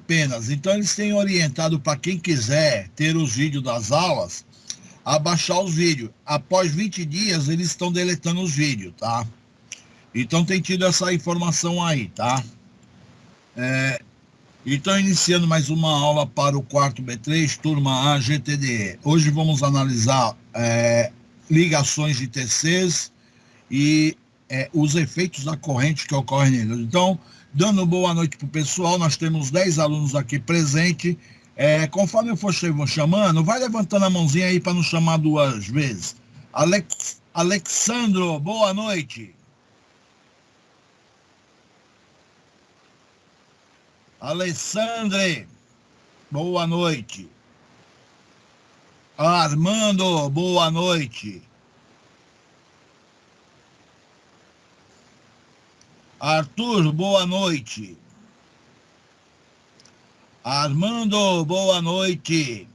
apenas. Então, eles têm orientado para quem quiser ter os vídeos das aulas, a baixar os vídeos. Após 20 dias, eles estão deletando os vídeos, tá? Então, tem tido essa informação aí, tá? Então, iniciando mais uma aula para o quarto B3, turma A, GTDE. Hoje vamos analisar ligações de TCs e os efeitos da corrente que ocorrem neles. Então, dando boa noite para o pessoal, nós temos 10 alunos aqui presentes. Conforme eu for chamando, vai levantando a mãozinha aí para não chamar duas vezes. Alexandro, boa noite. Alessandre, boa noite. Armando, boa noite. Arthur, boa noite. Armando, boa noite.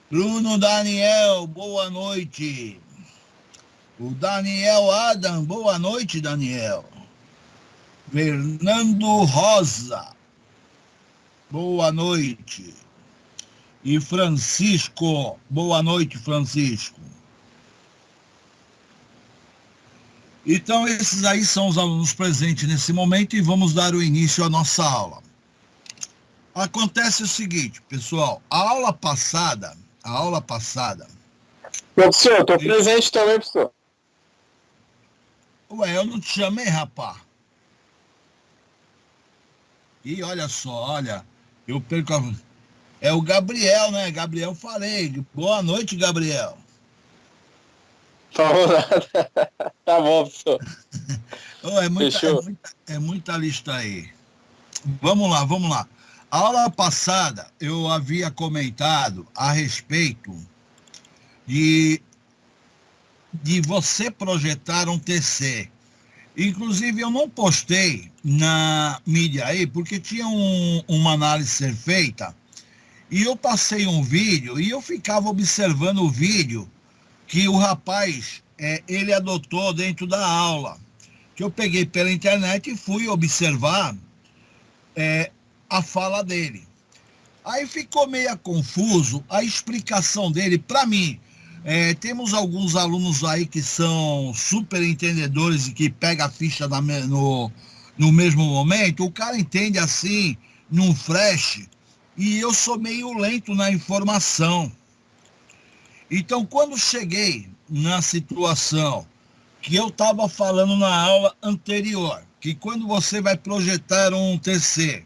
Bruno Daniel, boa noite. O Daniel Adam, boa noite, Daniel. Fernando Rosa, boa noite. E Francisco, boa noite, Francisco. Então, esses aí são os alunos presentes nesse momento e vamos dar o início à nossa aula. Acontece o seguinte, pessoal, a aula passada... Professor, estou presente também, professor. Ué, eu não te chamei, rapaz. E olha só, eu perco a... É o Gabriel, né? Gabriel, falei. Boa noite, Gabriel. Falou nada. Tá bom, professor. É muita lista aí. Vamos lá. A aula passada eu havia comentado a respeito de você projetar um TC. Inclusive, eu não postei na mídia aí, porque tinha uma análise a ser feita, e eu passei um vídeo, e eu ficava observando o vídeo que o rapaz, ele adotou dentro da aula, que eu peguei pela internet e fui observar a fala dele. Aí ficou meio confuso a explicação dele para mim. Temos alguns alunos aí que são super entendedores e que pegam a ficha no mesmo momento. O cara entende assim, num flash, e eu sou meio lento na informação. Então, quando cheguei na situação que eu estava falando na aula anterior, que quando você vai projetar um TC,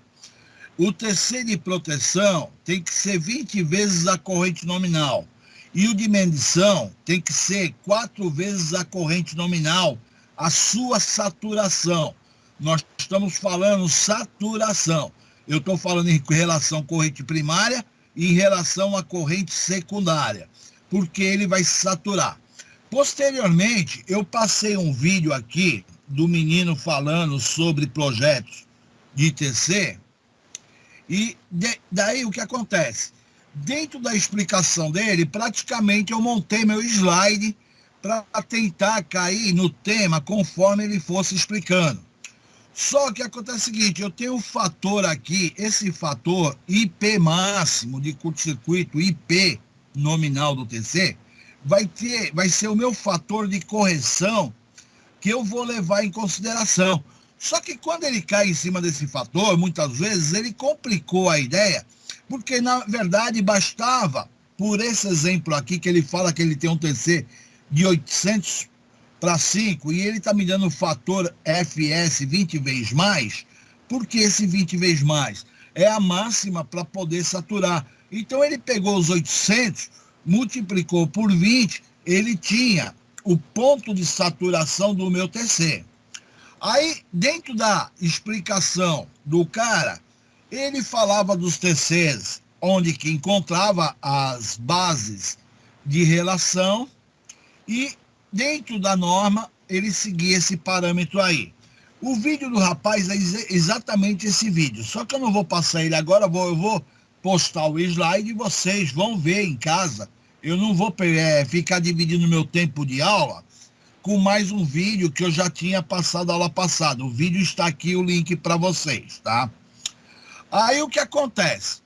o TC de proteção tem que ser 20 vezes a corrente nominal. E o de medição tem que ser 4 vezes a corrente nominal, a sua saturação. Nós estamos falando saturação. Eu estou falando em relação à corrente primária e em relação à corrente secundária, porque ele vai se saturar. Posteriormente, eu passei um vídeo aqui do menino falando sobre projetos de TC, e daí o que acontece? Dentro da explicação dele, praticamente eu montei meu slide para tentar cair no tema conforme ele fosse explicando. Só que acontece o seguinte, eu tenho um fator aqui, esse fator IP máximo de curto-circuito, IP nominal do TC, vai ser o meu fator de correção que eu vou levar em consideração. Só que quando ele cai em cima desse fator, muitas vezes ele complicou a ideia, porque na verdade bastava, por esse exemplo aqui que ele fala que ele tem um TC de 800 para 5 e ele está me dando o fator FS 20 vezes mais, porque esse 20 vezes mais é a máxima para poder saturar. Então ele pegou os 800, multiplicou por 20, ele tinha o ponto de saturação do meu TC. Aí, dentro da explicação do cara, ele falava dos TCs, onde que encontrava as bases de relação, e dentro da norma, ele seguia esse parâmetro aí. O vídeo do rapaz é exatamente esse vídeo, só que eu não vou passar ele agora, eu vou postar o slide e vocês vão ver em casa. Eu não vou ficar dividindo meu tempo de aula com mais um vídeo que eu já tinha passado a aula passada. O vídeo está aqui, o link para vocês, tá? Aí o que acontece?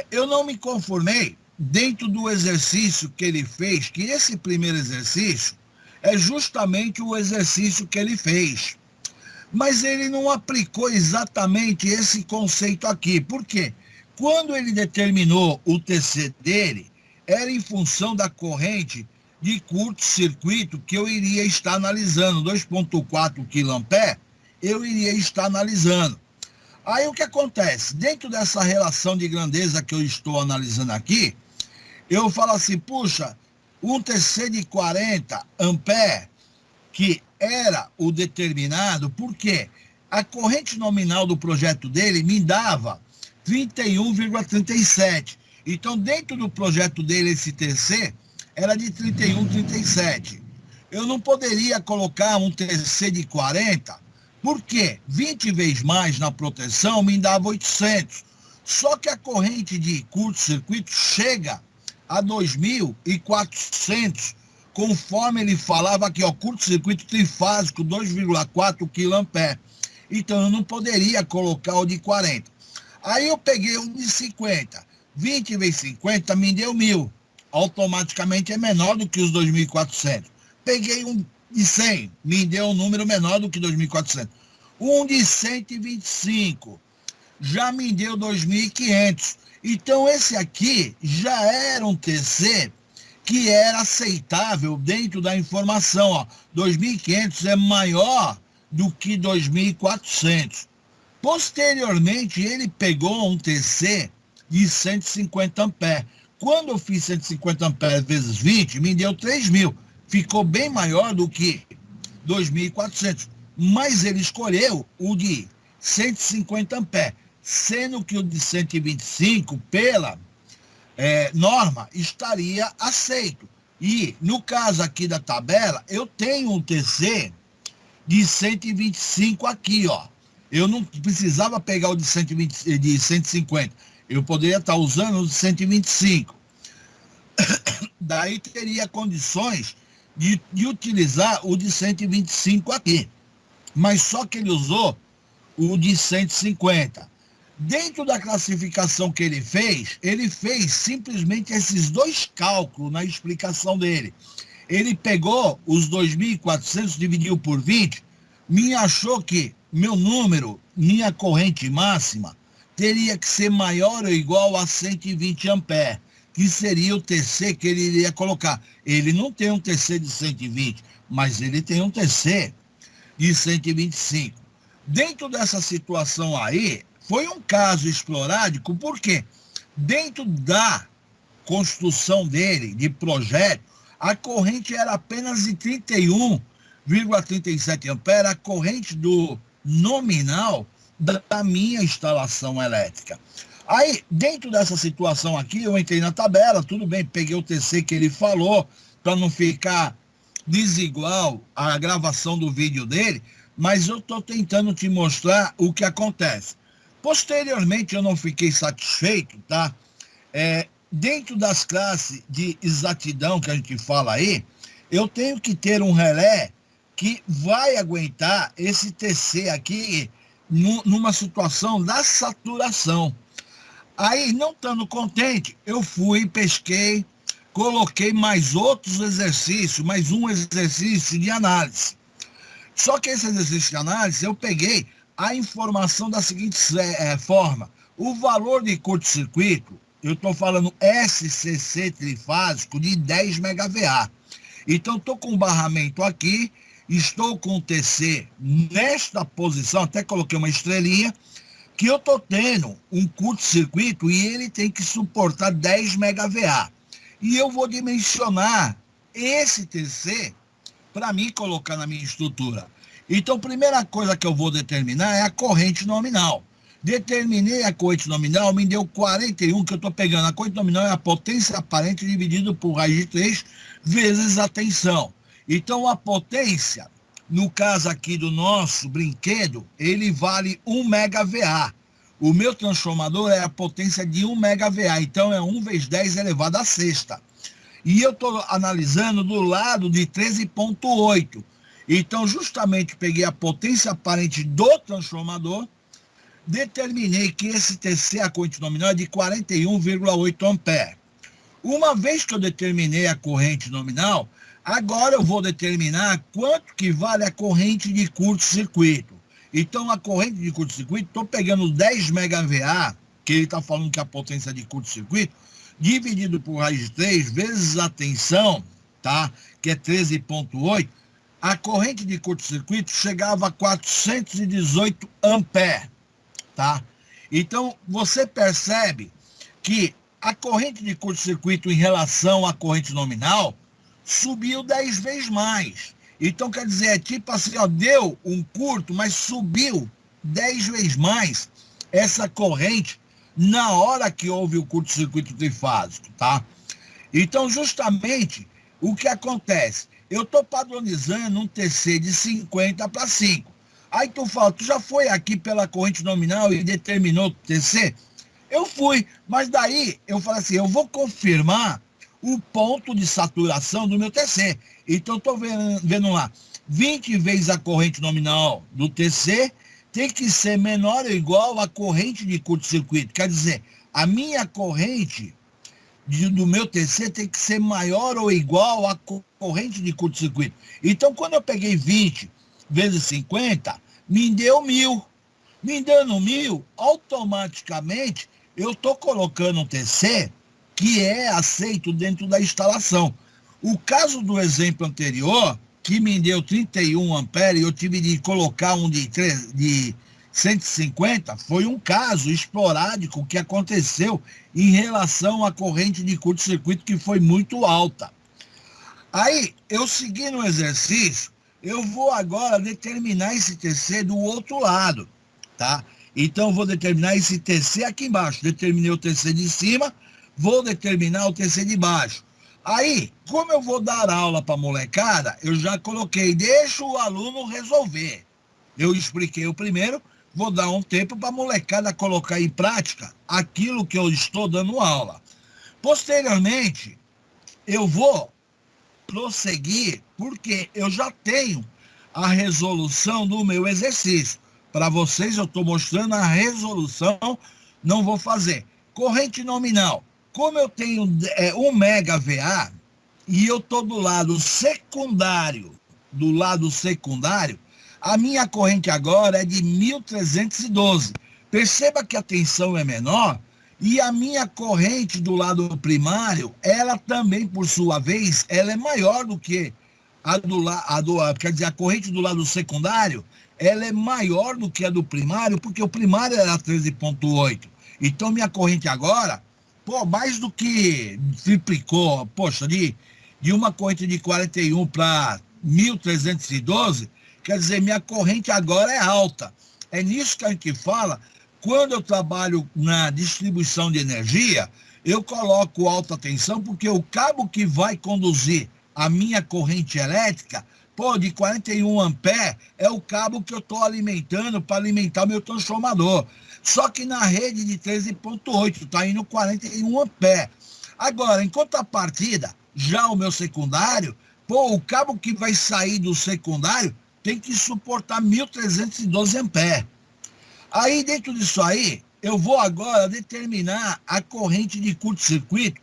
Eu não me conformei dentro do exercício que ele fez, que esse primeiro exercício é justamente o exercício que ele fez. Mas ele não aplicou exatamente esse conceito aqui. Por quê? Quando ele determinou o TC dele, era em função da corrente de curto-circuito que eu iria estar analisando, 2,4 kA, eu iria estar analisando. Aí o que acontece? Dentro dessa relação de grandeza que eu estou analisando aqui, eu falo assim, puxa, um TC de 40 amperes, que era o determinado, porque a corrente nominal do projeto dele me dava 31,37. Então, dentro do projeto dele, esse TC era de 31,37. Eu não poderia colocar um TC de 40, porque 20 vezes mais na proteção me dava 800. Só que a corrente de curto-circuito chega a 2.400, conforme ele falava aqui, ó, curto-circuito trifásico, 2,4 kA. Então, eu não poderia colocar o de 40. Aí eu peguei um de 50. 20 vezes 50 me deu 1.000. Automaticamente é menor do que os 2.400. Peguei um de 100, me deu um número menor do que 2.400. Um de 125, já me deu 2.500. Então, esse aqui já era um TC que era aceitável dentro da informação. Ó, 2.500 é maior do que 2.400. Posteriormente, ele pegou um TC de 150 amperes. Quando eu fiz 150 amperes vezes 20, me deu 3.000. Ficou bem maior do que 2.400. Mas ele escolheu o de 150 amperes, sendo que o de 125, pela norma, estaria aceito. E, no caso aqui da tabela, eu tenho um TC de 125 aqui, ó. Eu não precisava pegar o de 150. Eu poderia estar usando o de 125. Daí teria condições de utilizar o de 125 aqui. Mas só que ele usou o de 150. Dentro da classificação que ele fez simplesmente esses dois cálculos na explicação dele. Ele pegou os 2.400, dividiu por 20, me achou que meu número, minha corrente máxima, teria que ser maior ou igual a 120 amperes, que seria o TC que ele iria colocar. Ele não tem um TC de 120, mas ele tem um TC de 125. Dentro dessa situação aí, foi um caso esporádico, porque dentro da construção dele, de projeto, a corrente era apenas de 31,37 amperes, a corrente do nominal da minha instalação elétrica. Aí, dentro dessa situação aqui, eu entrei na tabela, tudo bem, peguei o TC que ele falou, para não ficar desigual a gravação do vídeo dele, mas eu estou tentando te mostrar o que acontece. Posteriormente, eu não fiquei satisfeito, tá? Dentro das classes de exatidão que a gente fala aí, eu tenho que ter um relé que vai aguentar esse TC aqui numa situação da saturação. Aí, não estando contente, eu fui, pesquei, coloquei mais outros exercícios, mais um exercício de análise. Só que esse exercício de análise, eu peguei a informação da seguinte forma. O valor de curto-circuito, eu estou falando SCC trifásico de 10 MVA. Então, estou com o barramento aqui, estou com o TC nesta posição, até coloquei uma estrelinha, que eu estou tendo um curto-circuito e ele tem que suportar 10 MVA. E eu vou dimensionar esse TC para mim colocar na minha estrutura. Então, a primeira coisa que eu vou determinar é a corrente nominal. Determinei a corrente nominal, me deu 41, que eu estou pegando. A corrente nominal é a potência aparente dividido por raiz de 3 vezes a tensão. Então, a potência, no caso aqui do nosso brinquedo, ele vale 1 MVA. O meu transformador é a potência de 1 MVA, então é 1 vezes 10 elevado à sexta. E eu estou analisando do lado de 13,8. Então, justamente, peguei a potência aparente do transformador, determinei que esse TC, a corrente nominal, é de 41,8 amperes. Uma vez que eu determinei a corrente nominal, agora eu vou determinar quanto que vale a corrente de curto-circuito. Então, a corrente de curto-circuito, estou pegando 10 MVA, que ele está falando que é a potência de curto-circuito, dividido por raiz de 3, vezes a tensão, tá? Que é 13,8, a corrente de curto-circuito chegava a 418 amperes, tá? Então, você percebe que a corrente de curto-circuito em relação à corrente nominal subiu 10 vezes mais. Então, quer dizer, é tipo assim, ó, deu um curto, mas subiu 10 vezes mais essa corrente na hora que houve o curto-circuito trifásico, tá? Então, justamente, o que acontece? Eu estou padronizando um TC de 50 para 5. Aí tu fala, tu já foi aqui pela corrente nominal e determinou o TC? Eu fui, mas daí eu falei assim, eu vou confirmar o ponto de saturação do meu TC. Então, estou vendo lá, 20 vezes a corrente nominal do TC tem que ser menor ou igual à corrente de curto-circuito. Quer dizer, a minha corrente do meu TC tem que ser maior ou igual à corrente de curto-circuito. Então, quando eu peguei 20 vezes 50, me deu 1.000. Me dando 1.000, automaticamente eu estou colocando um TC que é aceito dentro da instalação. O caso do exemplo anterior, que me deu 31 amperes e eu tive de colocar um de 150, foi um caso esporádico que aconteceu em relação à corrente de curto-circuito que foi muito alta. Aí, eu segui no exercício, eu vou agora determinar esse TC do outro lado, tá? Então, eu vou determinar esse TC aqui embaixo. Determinei o TC de cima, vou determinar o TC de baixo. Aí, como eu vou dar aula para a molecada, eu já coloquei, deixa o aluno resolver. Eu expliquei o primeiro, vou dar um tempo para a molecada colocar em prática aquilo que eu estou dando aula. Posteriormente, eu vou prosseguir, porque eu já tenho a resolução do meu exercício. Para vocês, eu estou mostrando a resolução, não vou fazer. Corrente nominal. Como eu tenho 1 MVA e eu estou do lado secundário, a minha corrente agora é de 1.312. Perceba que a tensão é menor e a minha corrente do lado primário, ela também, por sua vez, ela é maior do que quer dizer, a corrente do lado secundário, ela é maior do que a do primário, porque o primário era 13,8. Então, minha corrente agora, mais do que triplicou, de uma corrente de 41 para 1.312, quer dizer, minha corrente agora é alta. É nisso que a gente fala, quando eu trabalho na distribuição de energia, eu coloco alta tensão, porque o cabo que vai conduzir a minha corrente elétrica, de 41 amperes, é o cabo que eu estou alimentando para alimentar meu transformador. Só que na rede de 13,8, está indo 41 amperes. Agora, em contrapartida, já o meu secundário, o cabo que vai sair do secundário tem que suportar 1.312 amperes. Aí, dentro disso aí, eu vou agora determinar a corrente de curto-circuito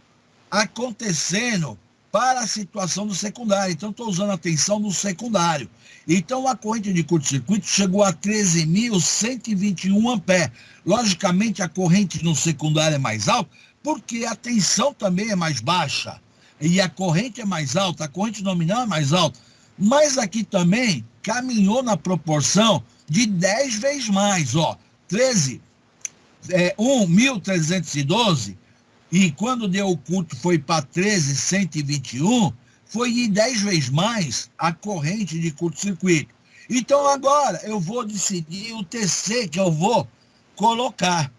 acontecendo para a situação do secundário. Então, estou usando a tensão do secundário. Então, a corrente de curto-circuito chegou a 13.121 amperes. Logicamente, a corrente no secundário é mais alta, porque a tensão também é mais baixa. E a corrente é mais alta, a corrente nominal é mais alta. Mas aqui também caminhou na proporção de 10 vezes mais. 1.312, e quando deu o curto foi para 13.121, foi de 10 vezes mais a corrente de curto-circuito. Então agora eu vou decidir o TC que eu vou colocar.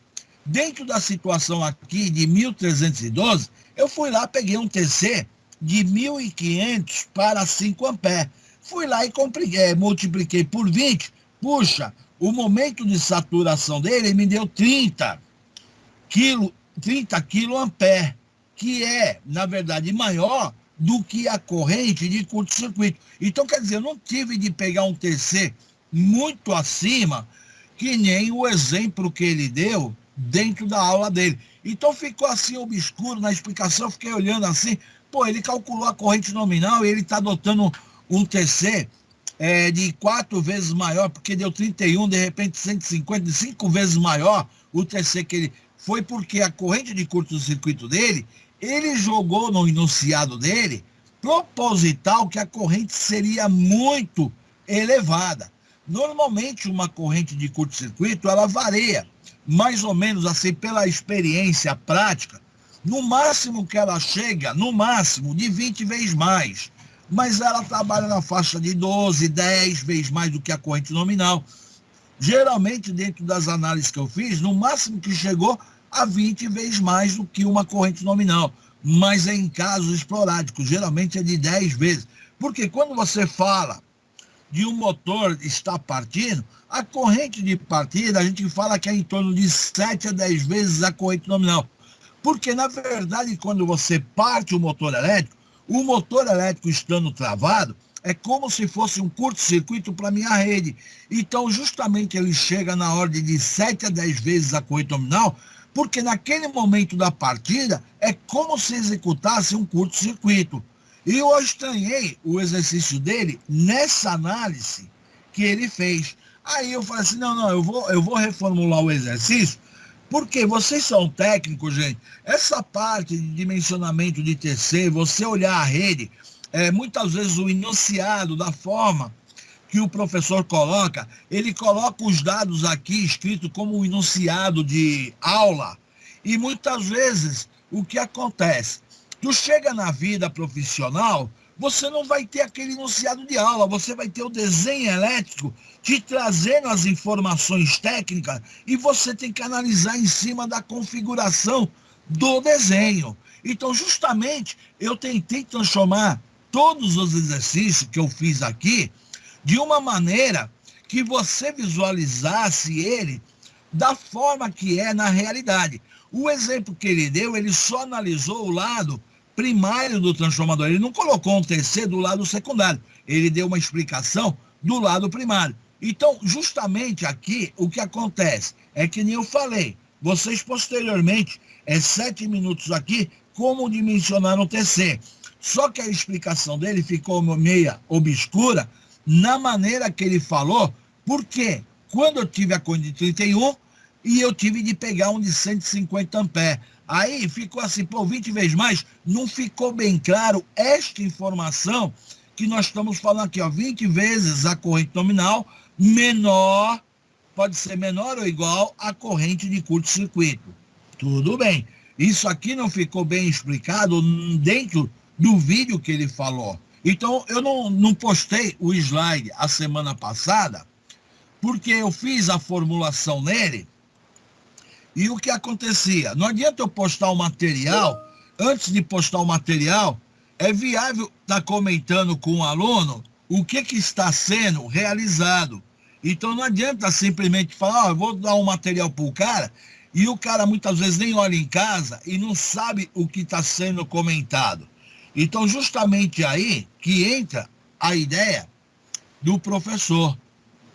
Dentro da situação aqui de 1.312, eu fui lá, peguei um TC de 1.500 para 5 amperes. Fui lá e multipliquei por 20. Puxa, o momento de saturação dele me deu 30 quiloamperes, que é, na verdade, maior do que a corrente de curto-circuito. Então, quer dizer, eu não tive de pegar um TC muito acima que nem o exemplo que ele deu dentro da aula dele. Então ficou assim obscuro na explicação, eu fiquei olhando assim, pô, ele calculou a corrente nominal e ele está adotando um TC de 4 vezes maior, porque deu 31, de repente 150, 5 vezes maior o TC que ele... Foi porque a corrente de curto-circuito dele, ele jogou no enunciado dele, proposital, que a corrente seria muito elevada. Normalmente, uma corrente de curto-circuito, ela varia, mais ou menos assim, pela experiência prática, no máximo que ela chega, no máximo, de 20 vezes mais. Mas ela trabalha na faixa de 12, 10 vezes mais do que a corrente nominal. Geralmente, dentro das análises que eu fiz, no máximo que chegou a 20 vezes mais do que uma corrente nominal. Mas é em casos esporádicos, geralmente é de 10 vezes. Porque quando você fala de um motor estar partindo, a corrente de partida, a gente fala que é em torno de 7 a 10 vezes a corrente nominal. Porque, na verdade, quando você parte o motor elétrico estando travado, é como se fosse um curto-circuito para a minha rede. Então, justamente, ele chega na ordem de 7 a 10 vezes a corrente nominal, porque naquele momento da partida é como se executasse um curto-circuito. E eu estranhei o exercício dele nessa análise que ele fez. Aí eu falei assim, não, eu vou reformular o exercício, porque vocês são técnicos, gente. Essa parte de dimensionamento de TC, você olhar a rede, muitas vezes o enunciado da forma que o professor coloca, ele coloca os dados aqui escrito como um enunciado de aula, e muitas vezes o que acontece? Tu chega na vida profissional, você não vai ter aquele enunciado de aula, você vai ter o desenho elétrico te trazendo as informações técnicas e você tem que analisar em cima da configuração do desenho. Então, justamente, eu tentei transformar todos os exercícios que eu fiz aqui de uma maneira que você visualizasse ele da forma que é na realidade. O exemplo que ele deu, ele só analisou o lado primário do transformador. Ele não colocou um TC do lado secundário. Ele deu uma explicação do lado primário. Então, justamente aqui, o que acontece é que nem eu falei, vocês posteriormente, 7 minutos aqui, como dimensionar um TC. Só que a explicação dele ficou meia obscura na maneira que ele falou, porque quando eu tive a corrente de 31 e eu tive de pegar um de 150 amperes, aí ficou assim, 20 vezes mais, não ficou bem claro esta informação que nós estamos falando aqui, 20 vezes a corrente nominal, menor, pode ser menor ou igual à corrente de curto-circuito. Tudo bem. Isso aqui não ficou bem explicado dentro do vídeo que ele falou. Então, eu não postei o slide a semana passada, porque eu fiz a formulação nele, e o que acontecia? Não adianta eu postar o material, antes de postar o material, é viável estar comentando com o aluno o que está sendo realizado. Então, não adianta simplesmente falar, eu vou dar um material para o cara, e o cara muitas vezes nem olha em casa e não sabe o que está sendo comentado. Então, justamente aí que entra a ideia do professor.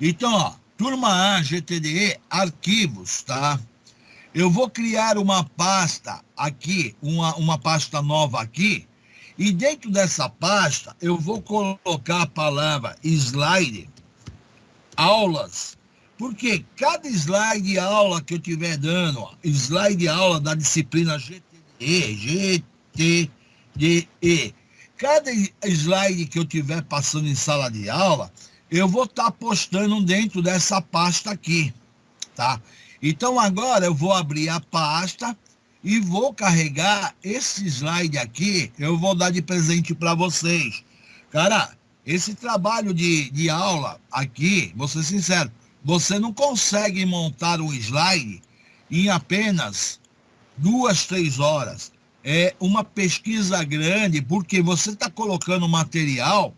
Então, turma A, GTDE, arquivos, tá? Eu vou criar uma pasta aqui, uma pasta nova aqui, e dentro dessa pasta eu vou colocar a palavra slide, aulas, porque cada slide aula que eu estiver dando, slide aula da disciplina GTDE, cada slide que eu estiver passando em sala de aula, eu vou estar postando dentro dessa pasta aqui, tá? Então agora eu vou abrir a pasta e vou carregar esse slide aqui, eu vou dar de presente para vocês. Cara, esse trabalho de aula aqui, vou ser sincero, você não consegue montar um slide em apenas 2, 3 horas. É uma pesquisa grande, porque você está colocando material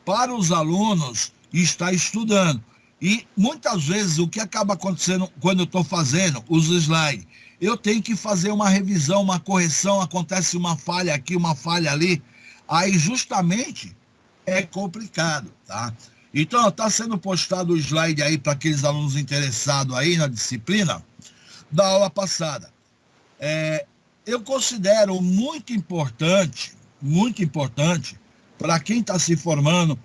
para os alunos estar estudando. E muitas vezes o que acaba acontecendo quando eu estou fazendo os slides, eu tenho que fazer uma revisão, uma correção, acontece uma falha aqui, uma falha ali, aí justamente é complicado, tá? Então, está sendo postado o slide aí para aqueles alunos interessados aí na disciplina da aula passada. Eu considero muito importante, para quem está se formando,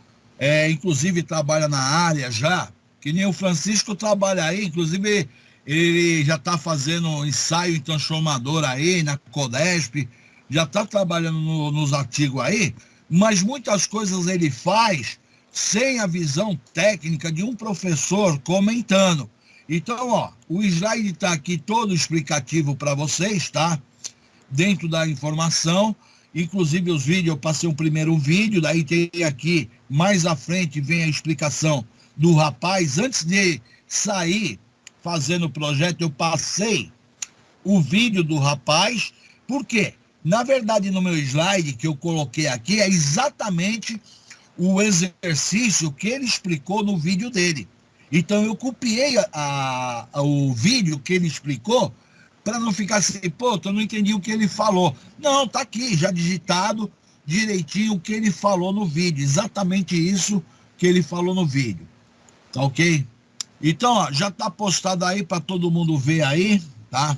inclusive trabalha na área já, que nem o Francisco trabalha aí, inclusive ele já está fazendo ensaio em transformador aí, na Codesp, já está trabalhando nos artigos aí, mas muitas coisas ele faz sem a visão técnica de um professor comentando. Então, ó, o slide está aqui todo explicativo para vocês, tá? Dentro da informação, inclusive os vídeos, eu passei um primeiro vídeo, daí tem aqui, mais à frente vem a explicação do rapaz. Antes de sair fazendo o projeto, eu passei o vídeo do rapaz, por quê? Na verdade, no meu slide que eu coloquei aqui, é exatamente o exercício que ele explicou no vídeo dele. Então, eu copiei o vídeo que ele explicou, para não ficar assim, pô, eu não entendi o que ele falou. Não, tá aqui, já digitado direitinho o que ele falou no vídeo. Exatamente isso que ele falou no vídeo. Tá ok? Então, ó, já tá postado aí para todo mundo ver aí, tá?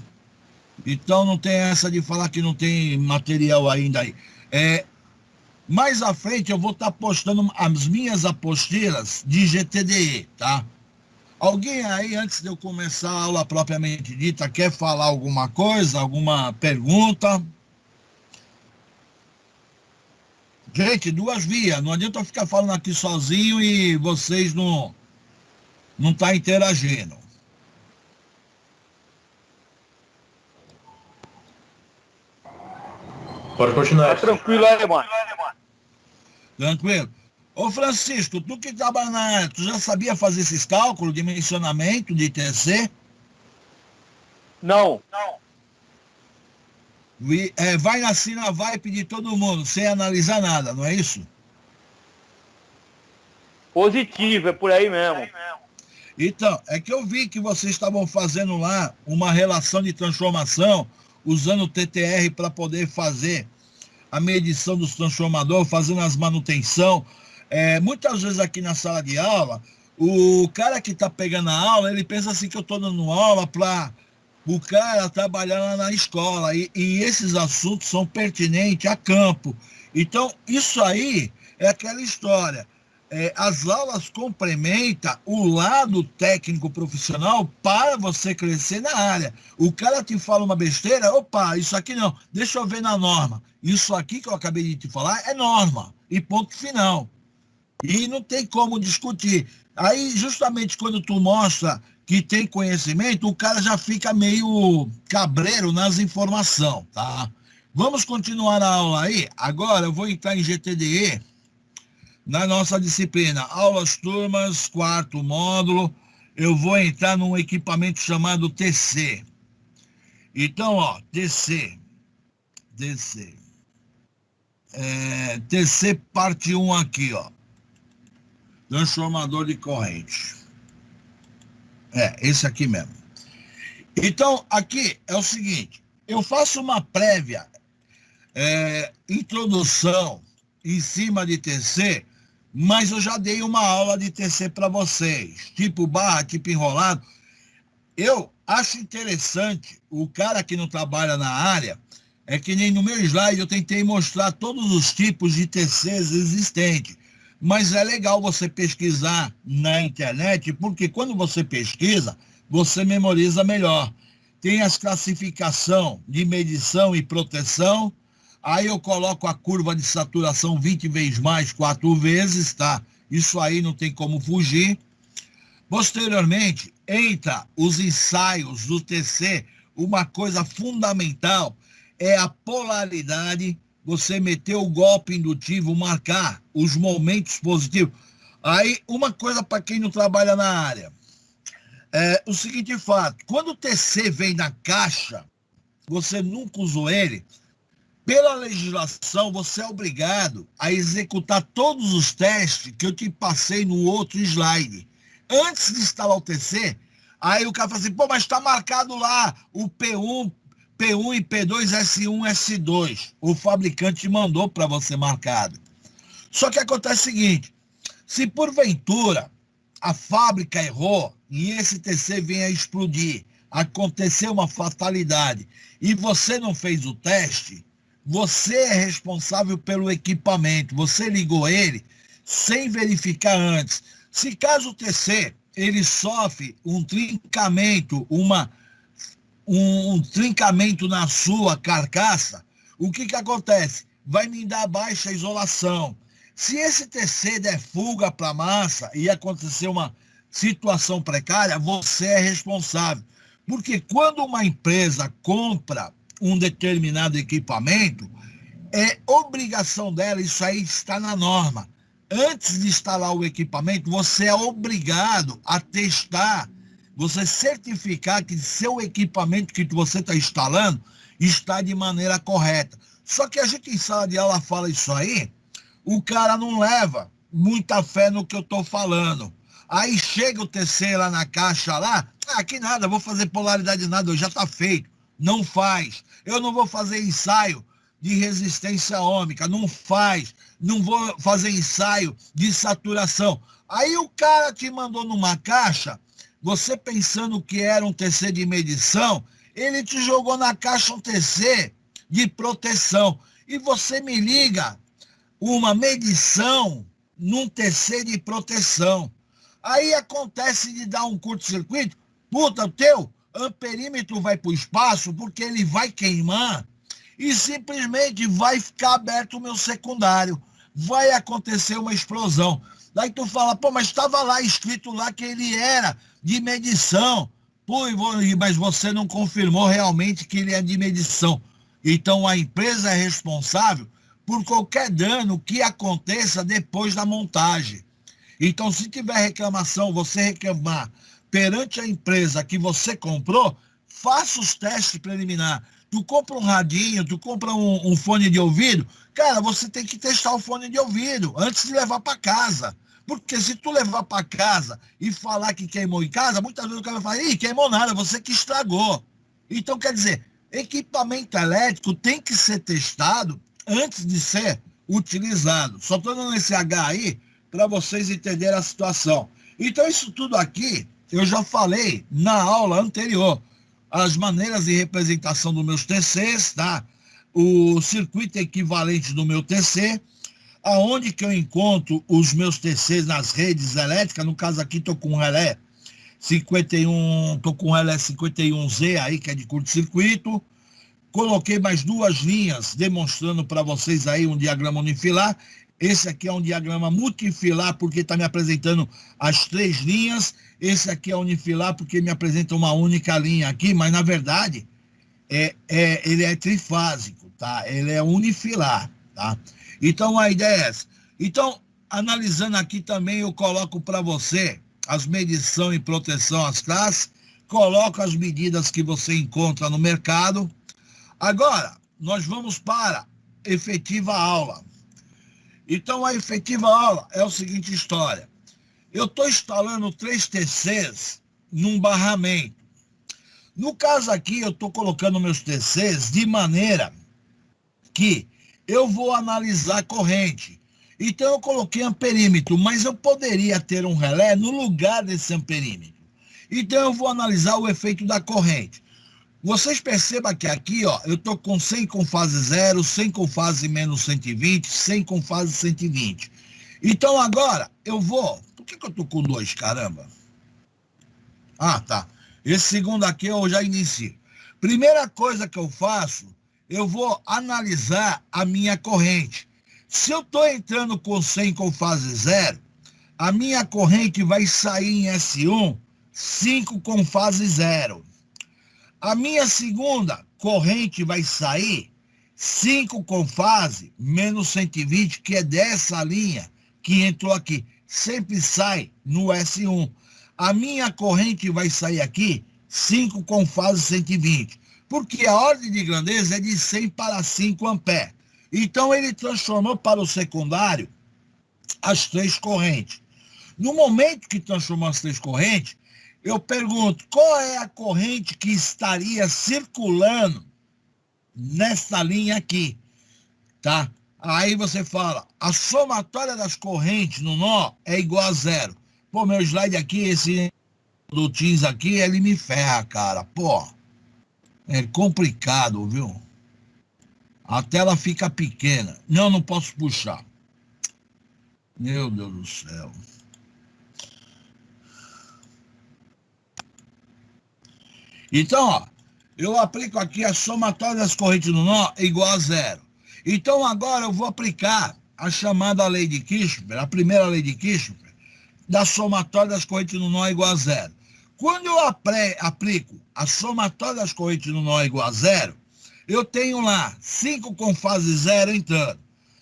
Então, não tem essa de falar que não tem material ainda aí. Mais à frente, eu vou estar postando as minhas apostilas de GTDE, tá? Alguém aí, antes de eu começar a aula propriamente dita, quer falar alguma coisa, alguma pergunta? Gente, 2 vias. Não adianta eu ficar falando aqui sozinho e vocês não tá interagindo. Pode continuar. Tá tranquilo aí, mano. Tranquilo? Ô Francisco, tu que trabalha na área, tu já sabia fazer esses cálculos, dimensionamento de ITC? Não. Vai na Sina, vai pedir todo mundo, sem analisar nada, não é isso? Positivo, é por aí mesmo. Então, é que eu vi que vocês estavam fazendo lá uma relação de transformação, usando o TTR para poder fazer a medição dos transformadores, fazendo as manutenção. Muitas vezes aqui na sala de aula, o cara que está pegando a aula, ele pensa assim que eu estou dando aula para o cara trabalhar lá na escola, e esses assuntos são pertinentes a campo. Então, isso aí é aquela história. As aulas complementam o lado técnico profissional para você crescer na área. O cara te fala uma besteira, opa, isso aqui não, deixa eu ver na norma. Isso aqui que eu acabei de te falar é norma, e ponto final. E não tem como discutir. Aí, justamente quando tu mostra que tem conhecimento, o cara já fica meio cabreiro nas informações, tá? Vamos continuar a aula aí? Agora eu vou entrar em GTDE, na nossa disciplina, aulas turmas, 4º módulo, eu vou entrar num equipamento chamado TC. Então, ó, TC, TC parte 1 aqui, ó. Transformador de corrente. Esse aqui mesmo. Então, aqui é o seguinte, eu faço uma prévia introdução em cima de TC, mas eu já dei uma aula de TC para vocês, tipo barra, tipo enrolado. Eu acho interessante, o cara que não trabalha na área, é que nem no meu slide eu tentei mostrar todos os tipos de TCs existentes. Mas é legal você pesquisar na internet, porque quando você pesquisa, você memoriza melhor. Tem as classificações de medição e proteção, aí eu coloco a curva de saturação 20 vezes mais, 4 vezes, tá? Isso aí não tem como fugir. Posteriormente, entra os ensaios do TC, uma coisa fundamental é a polaridade, você meter o golpe indutivo, marcar os momentos positivos. Aí, uma coisa para quem não trabalha na área. O seguinte fato, quando o TC vem na caixa, você nunca usou ele, pela legislação, você é obrigado a executar todos os testes que eu te passei no outro slide. Antes de instalar o TC, aí o cara fala assim, pô, mas está marcado lá o P1 e P2, S1, S2. O fabricante mandou para você marcado. Só que acontece o seguinte, Se porventura a fábrica errou e esse TC vem a explodir, aconteceu uma fatalidade e você não fez o teste, você é responsável pelo equipamento, você ligou ele sem verificar antes. Se caso o TC ele sofre um trincamento, um trincamento na sua carcaça, o que acontece? Vai me dar baixa isolação. Se esse TC der fuga para a massa e acontecer uma situação precária, você é responsável. Porque quando uma empresa compra um determinado equipamento, é obrigação dela, isso aí está na norma. Antes de instalar o equipamento, você é obrigado a testar, você certificar que seu equipamento que você está instalando está de maneira correta. Só que a gente em sala de aula fala isso aí, o cara não leva muita fé no que eu estou falando. Aí chega o TC lá na caixa lá, que nada, vou fazer polaridade nada, já está feito. Não faz. Eu não vou fazer ensaio de resistência ôhmica, não faz. Não vou fazer ensaio de saturação. Aí o cara te mandou numa caixa, você pensando que era um TC de medição, ele te jogou na caixa um TC de proteção. E você me liga uma medição num TC de proteção. Aí acontece de dar um curto-circuito, puta, o teu amperímetro vai para o espaço porque ele vai queimar e simplesmente vai ficar aberto o meu secundário. Vai acontecer uma explosão. Daí tu fala, pô, mas estava lá escrito lá que ele era de medição. Pô, mas você não confirmou realmente que ele é de medição. Então a empresa é responsável por qualquer dano que aconteça depois da montagem. Então, se tiver reclamação, você reclamar perante a empresa que você comprou, faça os testes preliminares. Tu compra um radinho, tu compra um fone de ouvido, cara, você tem que testar o fone de ouvido antes de levar para casa. Porque se tu levar para casa e falar que queimou em casa, muitas vezes o cara vai falar, queimou nada, você que estragou. Então, quer dizer, equipamento elétrico tem que ser testado antes de ser utilizado. Só estou dando esse H aí para vocês entenderem a situação. Então, isso tudo aqui, eu já falei na aula anterior. As maneiras de representação dos meus TCs, tá? O circuito equivalente do meu TC, aonde que eu encontro os meus TCs nas redes elétricas, no caso aqui estou com um relé 51, estou com um relé 51Z aí, que é de curto-circuito. Coloquei mais duas linhas, demonstrando para vocês aí um diagrama unifilar. Esse aqui é um diagrama multifilar, porque está me apresentando as três linhas. Esse aqui é unifilar, porque me apresenta uma única linha aqui, mas na verdade, ele é trifásico, tá? Ele é unifilar, tá? Então, a ideia é essa. Então, analisando aqui também, eu coloco para você as medição e proteção às classes, coloco as medidas que você encontra no mercado. Agora, nós vamos para efetiva aula. Então, a efetiva aula é a seguinte história. Eu estou instalando 3 TCs num barramento. No caso aqui, eu estou colocando meus TCs de maneira que eu vou analisar a corrente. Então, eu coloquei amperímetro, mas eu poderia ter um relé no lugar desse amperímetro. Então, eu vou analisar o efeito da corrente. Vocês percebam que aqui, ó, eu estou com 100 com fase 0, 100 com fase menos 120, 100 com fase 120. Então, agora, eu vou... Por que eu estou com 2, caramba? Ah, tá. Esse segundo aqui eu já inicio. Primeira coisa que eu faço, eu vou analisar a minha corrente. Se eu estou entrando com 100 com fase 0, a minha corrente vai sair em S1, 5 com fase 0. A minha segunda corrente vai sair 5 com fase menos 120, que é dessa linha que entrou aqui. Sempre sai no S1. A minha corrente vai sair aqui 5 com fase 120. Porque a ordem de grandeza é de 100 para 5 amperes. Então ele transformou para o secundário as 3 correntes. No momento que transformou as 3 correntes, eu pergunto, qual é a corrente que estaria circulando nessa linha aqui, tá? Aí você fala, a somatória das correntes no nó é igual a zero. Pô, meu slide aqui, esse do Teams aqui, ele me ferra, cara. Pô, é complicado, viu? A tela fica pequena. Não, não posso puxar. Meu Deus do céu. Então, ó, eu aplico aqui a somatória das correntes no nó igual a zero. Então, agora eu vou aplicar a chamada lei de Kirchhoff, a primeira lei de Kirchhoff, da somatória das correntes no nó igual a zero. Quando eu aplico a somatória das correntes no nó igual a zero, eu tenho lá 5 com fase zero entrando,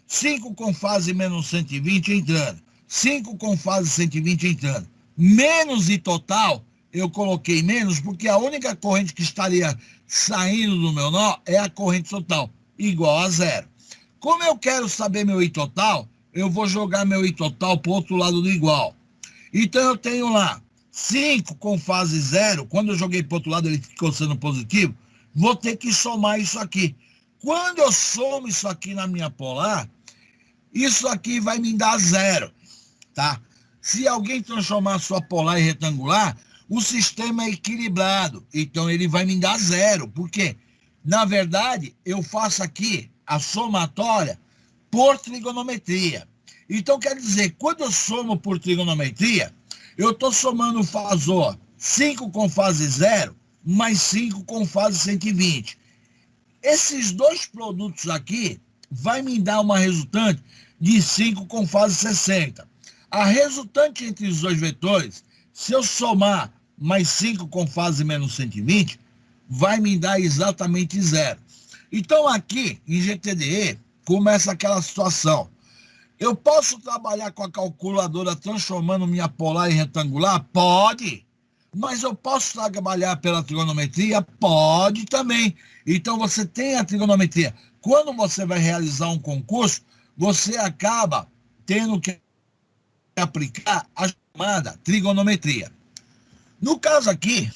5 com fase menos 120 entrando, 5 com fase 120 entrando, menos e total, eu coloquei menos porque a única corrente que estaria saindo do meu nó é a corrente total, igual a zero. Como eu quero saber meu I total, eu vou jogar meu I total para o outro lado do igual. Então eu tenho lá 5 com fase zero, quando eu joguei para o outro lado ele ficou sendo positivo, vou ter que somar isso aqui. Quando eu somo isso aqui na minha polar, isso aqui vai me dar zero, tá? Se alguém transformar sua polar em retangular, o sistema é equilibrado, então ele vai me dar zero. Por quê? Na verdade, eu faço aqui a somatória por trigonometria. Então, quer dizer, quando eu somo por trigonometria, eu estou somando o fasor 5 com fase zero mais 5 com fase 120. Esses dois produtos aqui vai me dar uma resultante de 5 com fase 60. A resultante entre os dois vetores, se eu somar mais 5 com fase menos 120, vai me dar exatamente zero. Então aqui, em GTDE, começa aquela situação. Eu posso trabalhar com a calculadora transformando minha polar em retangular? Pode. Mas eu posso trabalhar pela trigonometria? Pode também. Então você tem a trigonometria. Quando você vai realizar um concurso, você acaba tendo que aplicar a chamada trigonometria. No caso aqui,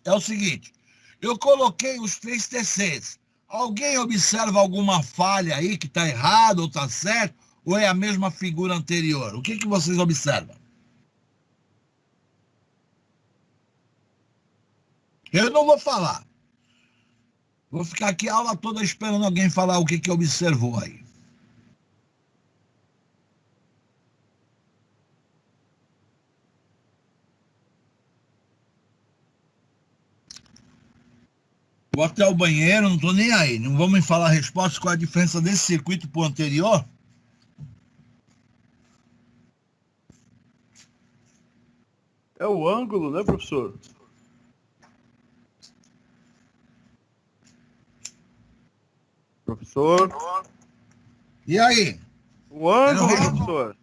é o seguinte, eu coloquei os 3 TCs. Alguém observa alguma falha aí que está errado ou está certo? Ou é a mesma figura anterior? O que vocês observam? Eu não vou falar. Vou ficar aqui a aula toda esperando alguém falar o que observou aí. Vou até o banheiro, não estou nem aí. Não vão me falar a resposta, qual é a diferença desse circuito para o anterior? É o ângulo, né, professor? Professor? E aí? O ângulo, professor?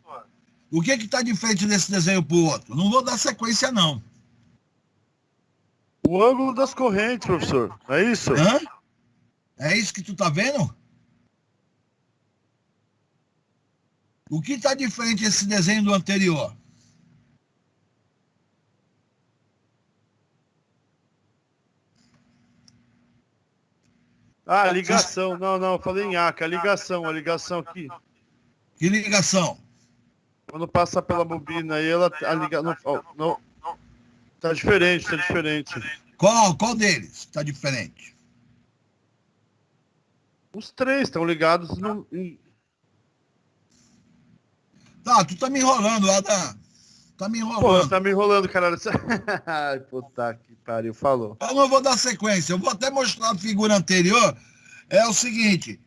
O que está diferente desse desenho para o outro? Não vou dar sequência, não. O ângulo das correntes, professor. É isso? Hã? É isso que tu tá vendo? O que está diferente desse desenho do anterior? Ah, ligação. Não, eu falei em ACA. A ligação aqui. Que ligação? Quando passa pela bobina aí, ela a liga, não, tá diferente. Qual deles está diferente? Os 3 estão ligados no... Tá, tu tá me enrolando, Adam. Tá me enrolando. Pô, tá me enrolando, caralho. Ai, puta que pariu, falou. Eu não vou dar sequência, eu vou até mostrar a figura anterior. É o seguinte,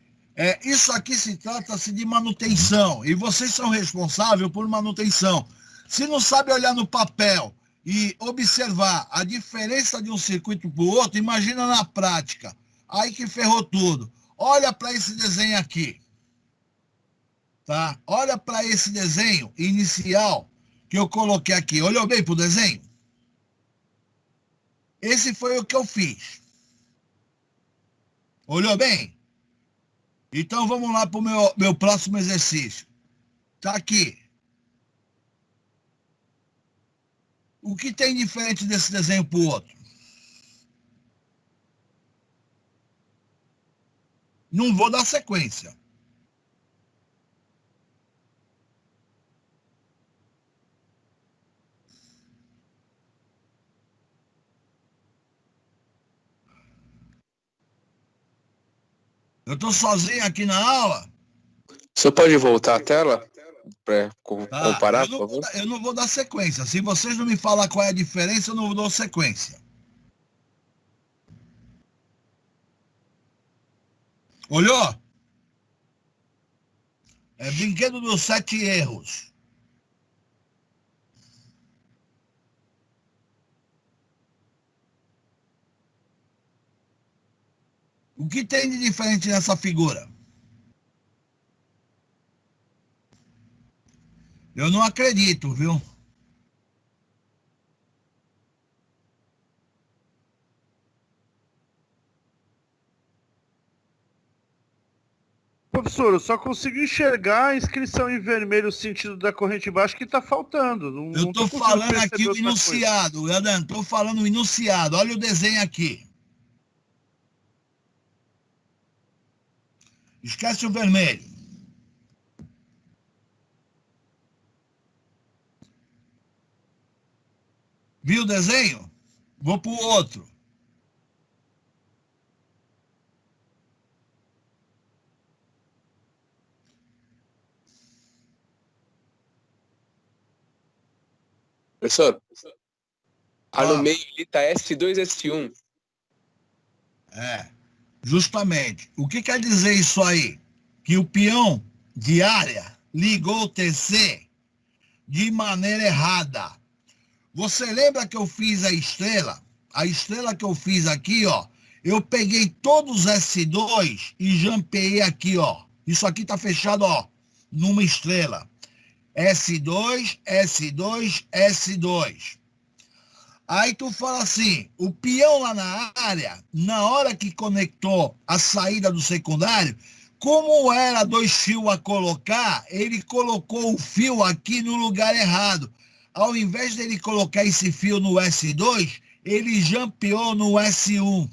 isso aqui se trata-se de manutenção, e vocês são responsáveis por manutenção. Se não sabe olhar no papel e observar a diferença de um circuito para o outro, imagina na prática. Aí que ferrou tudo. Olha para esse desenho aqui. Tá? Olha para esse desenho inicial que eu coloquei aqui. Olhou bem para o desenho? Esse foi o que eu fiz. Olhou bem? Então vamos lá para o meu próximo exercício. Tá aqui. O que tem diferente desse desenho para o outro? Não vou dar sequência. Eu estou sozinho aqui na aula. O senhor pode voltar a tela para Tá? comparar, por favor? Eu não vou dar sequência. Se vocês não me falar qual é a diferença, eu não dou sequência. Olhou? É Brinquedo dos 7 Erros. O que tem de diferente nessa figura? Eu não acredito, viu? Professor, eu só consigo enxergar a inscrição em vermelho, o sentido da corrente baixa, que está faltando. Eu estou falando aqui o enunciado, Leandro, estou falando o enunciado. Olha o desenho aqui. Esquece o vermelho. Viu o desenho? Vou para o outro. Professor, no meio ali está S2 e S1. Justamente. O que quer dizer isso aí? Que o peão de área ligou o TC de maneira errada. Você lembra que eu fiz a estrela? A estrela que eu fiz aqui, ó. Eu peguei todos os S2 e jampeei aqui, ó. Isso aqui tá fechado, ó, numa estrela. S2, S2, S2. Aí tu fala assim, o peão lá na área, na hora que conectou a saída do secundário, como era 2 fios a colocar, ele colocou o fio aqui no lugar errado. Ao invés dele colocar esse fio no S2, ele jampeou no S1.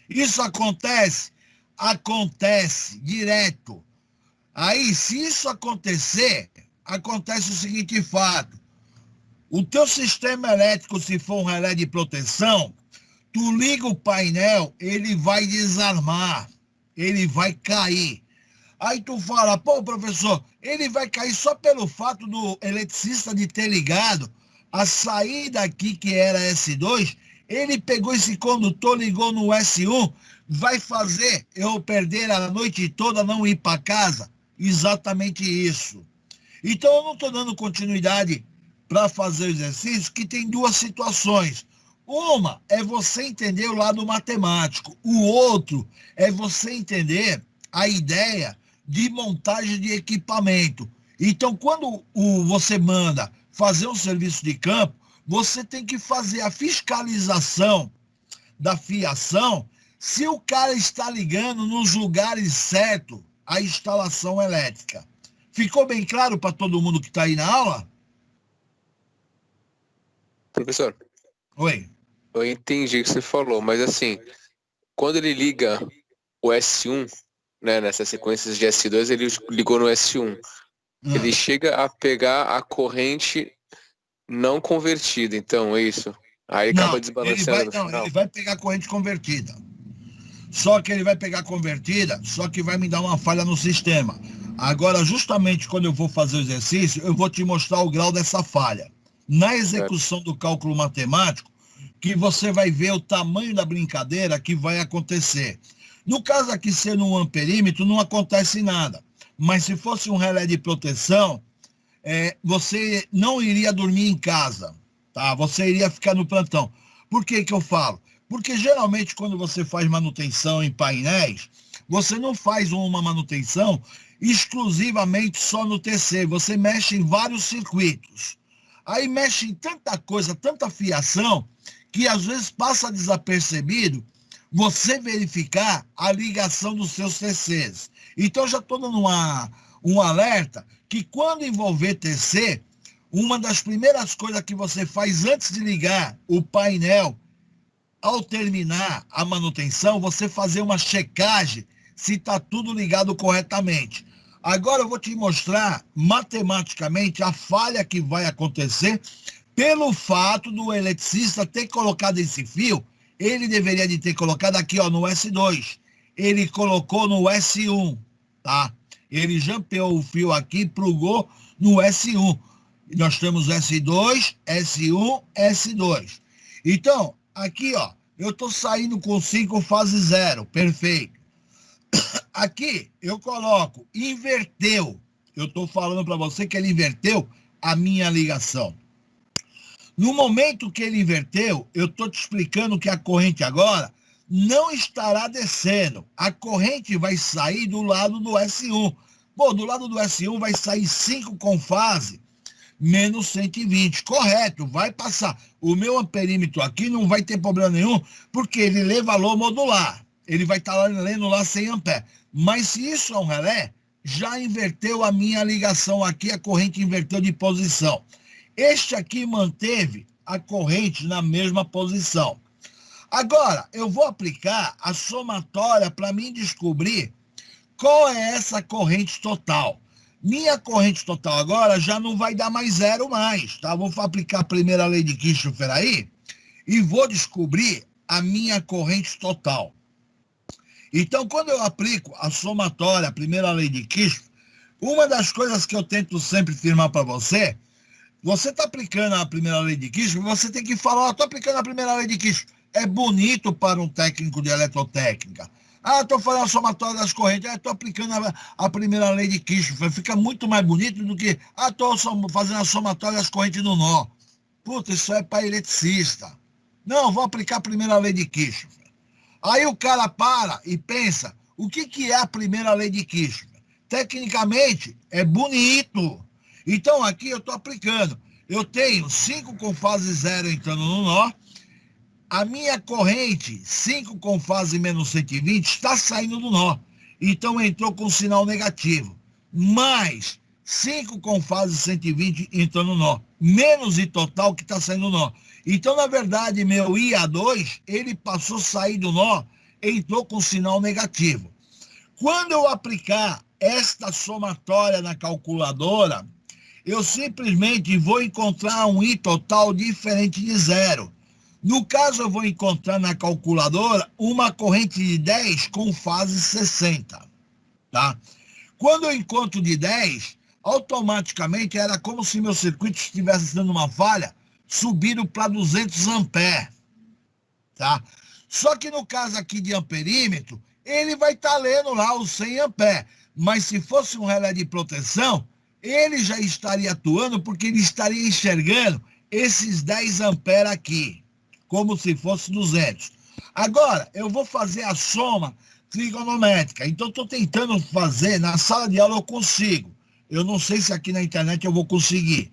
Isso acontece? Acontece direto. Aí, se isso acontecer, acontece o seguinte fato. O teu sistema elétrico, se for um relé de proteção, tu liga o painel, ele vai desarmar, ele vai cair. Aí tu fala, pô, professor, ele vai cair só pelo fato do eletricista de ter ligado a saída aqui, que era S2, ele pegou esse condutor, ligou no S1, vai fazer eu perder a noite toda, não ir para casa? Exatamente isso. Então eu não estou dando continuidade para fazer o exercício, que tem 2 situações. Uma é você entender o lado matemático. O outro é você entender a ideia de montagem de equipamento. Então, quando você manda fazer um serviço de campo, você tem que fazer a fiscalização da fiação se o cara está ligando nos lugares certos a instalação elétrica. Ficou bem claro para todo mundo que está aí na aula? Professor. Oi. Eu entendi o que você falou, mas assim, quando ele liga o S1, né, nessas sequências de S2, ele ligou no S1. Ele chega a pegar a corrente não convertida, então, é isso? Aí acaba desbalanceando no final. Ele vai pegar a corrente convertida. Só que ele vai pegar convertida, só que vai me dar uma falha no sistema. Agora, justamente quando eu vou fazer o exercício, eu vou te mostrar o grau dessa falha. Na execução do cálculo matemático, que você vai ver o tamanho da brincadeira que vai acontecer. No caso aqui, sendo um amperímetro, não acontece nada. Mas se fosse um relé de proteção, você não iria dormir em casa, tá? Você iria ficar no plantão. Por que que eu falo? Porque geralmente quando você faz manutenção em painéis, você não faz uma manutenção exclusivamente só no TC, você mexe em vários circuitos. Aí mexe em tanta coisa, tanta fiação, que às vezes passa desapercebido você verificar a ligação dos seus TCs. Então já estou dando um alerta que quando envolver TC, uma das primeiras coisas que você faz antes de ligar o painel, ao terminar a manutenção, você fazer uma checagem se está tudo ligado corretamente. Agora eu vou te mostrar matematicamente a falha que vai acontecer pelo fato do eletricista ter colocado esse fio. Ele deveria de ter colocado aqui, ó, no S2. ele colocou no S1, tá? Ele jampeou o fio aqui, plugou no S1. Nós temos S2, S1, S2. Então, aqui, ó, eu estou saindo com 5 fase 0, perfeito. Aqui, eu coloco, inverteu. Eu estou falando para você que ele inverteu a minha ligação. No momento que ele inverteu, eu estou te explicando que a corrente agora não estará descendo. A corrente vai sair do lado do S1. Pô, do lado do S1 vai sair 5 com fase menos 120. Correto, vai passar. O meu amperímetro aqui não vai ter problema nenhum, porque ele lê valor modular. Ele vai estar lendo lá 100 amperes. Mas se isso é um relé, já inverteu a minha ligação aqui, a corrente inverteu de posição. Este aqui manteve a corrente na mesma posição. Agora, eu vou aplicar a somatória para mim descobrir qual é essa corrente total. Minha corrente total agora já não vai dar mais zero mais, tá? Vou aplicar a primeira lei de Kirchhoff aí e vou descobrir a minha corrente total. Então, quando eu aplico a somatória, a primeira lei de Kirchhoff, uma das coisas que eu tento sempre afirmar para você está aplicando a primeira lei de Kirchhoff, você tem que falar, estou aplicando a primeira lei de Kirchhoff. É bonito para um técnico de eletrotécnica. Estou fazendo a somatória das correntes, estou aplicando a primeira lei de Kirchhoff. Fica muito mais bonito do que, estou fazendo a somatória das correntes do nó. Puta, isso é para eletricista. Não, vou aplicar a primeira lei de Kirchhoff. Aí o cara para e pensa, o que é a primeira lei de Kirchhoff? Tecnicamente, é bonito. Então, aqui eu estou aplicando. Eu tenho 5 com fase 0 entrando no nó. A minha corrente, 5 com fase menos 120, está saindo do nó. Então, entrou com sinal negativo. Mais 5 com fase 120 entrando no nó. Menos I total que está saindo do nó. Então, na verdade, meu IA2, ele passou a sair do nó, entrou com sinal negativo. Quando eu aplicar esta somatória na calculadora, eu simplesmente vou encontrar um I total diferente de zero. No caso, eu vou encontrar na calculadora uma corrente de 10 com fase 60. Tá? Quando eu encontro de 10, automaticamente era como se meu circuito estivesse dando uma falha, subindo para 200 amperes. Tá? Só que no caso aqui de amperímetro, ele vai estar lendo lá os 100 amperes. Mas se fosse um relé de proteção, ele já estaria atuando porque ele estaria enxergando esses 10 amperes aqui, como se fosse 200. Agora, eu vou fazer a soma trigonométrica. Então, estou tentando fazer, na sala de aula eu consigo. Eu não sei se aqui na internet eu vou conseguir.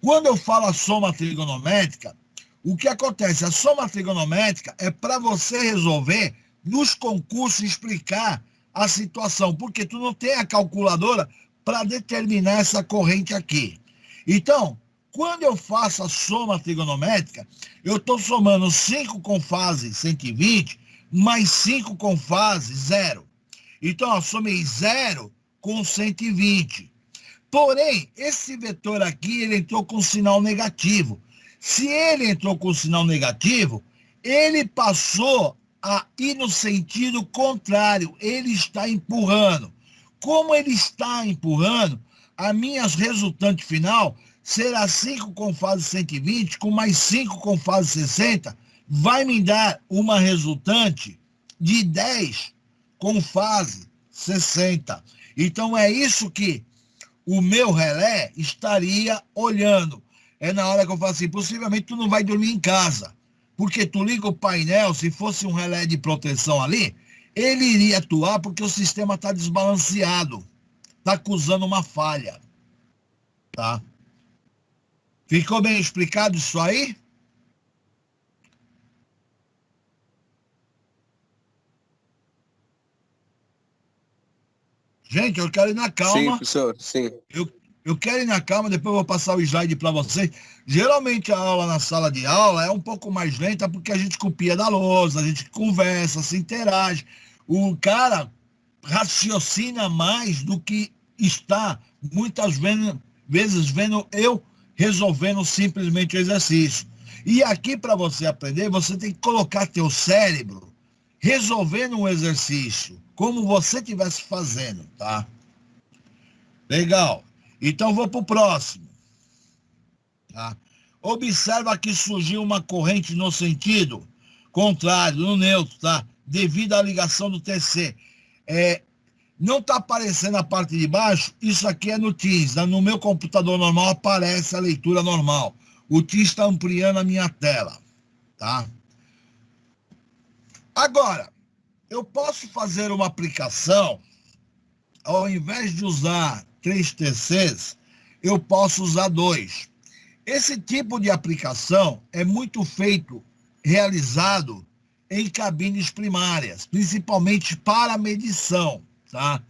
Quando eu falo a soma trigonométrica, o que acontece? A soma trigonométrica é para você resolver nos concursos explicar a situação, porque tu não tem a calculadora para determinar essa corrente aqui. Então, quando eu faço a soma trigonométrica, eu estou somando 5 com fase 120 mais 5 com fase 0. Então, eu somei 0 com 120. Porém, esse vetor aqui, ele entrou com sinal negativo. Se ele entrou com sinal negativo, ele passou a ir no sentido contrário. Ele está empurrando. Como ele está empurrando, a minha resultante final será 5 com fase 120, com mais 5 com fase 60, vai me dar uma resultante de 10 com fase 60. Então, é isso que o meu relé estaria olhando. É na hora que eu falo assim, possivelmente tu não vai dormir em casa, porque tu liga o painel, se fosse um relé de proteção ali, ele iria atuar porque o sistema está desbalanceado, está acusando uma falha. Tá? Ficou bem explicado isso aí? Gente, eu quero ir na calma. Sim, professor, sim. Eu quero ir na calma, depois eu vou passar o slide para vocês. Geralmente a aula na sala de aula é um pouco mais lenta porque a gente copia da lousa, a gente conversa, se interage. O cara raciocina mais do que está muitas vezes vendo eu resolvendo simplesmente o exercício. E aqui para você aprender, você tem que colocar teu cérebro resolvendo um exercício, como você estivesse fazendo, tá? Legal. Então, vou para o próximo. Tá? Observa que surgiu uma corrente no sentido contrário, no neutro, tá? Devido à ligação do TC. Não está aparecendo a parte de baixo, isso aqui é no Teams. No meu computador normal aparece a leitura normal. O Teams está ampliando a minha tela, tá? Agora, eu posso fazer uma aplicação, ao invés de usar 3 TCs, eu posso usar 2. Esse tipo de aplicação é muito realizado em cabines primárias, principalmente para medição, tá?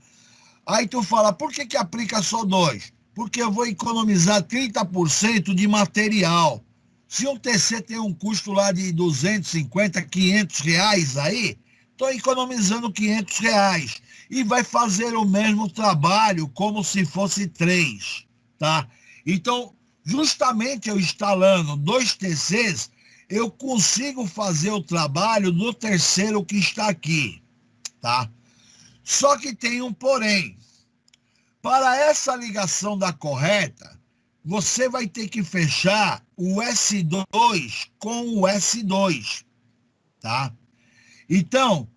Aí tu fala, por que aplica só 2? Porque eu vou economizar 30% de material. Se um TC tem um custo lá de 250, 500 reais aí, estou economizando 500 reais. E vai fazer o mesmo trabalho como se fosse 3, tá? Então, justamente eu instalando 2 TCs, eu consigo fazer o trabalho do terceiro que está aqui, tá? Só que tem um porém. Para essa ligação dar correta, você vai ter que fechar o S2 com o S2, tá? Então,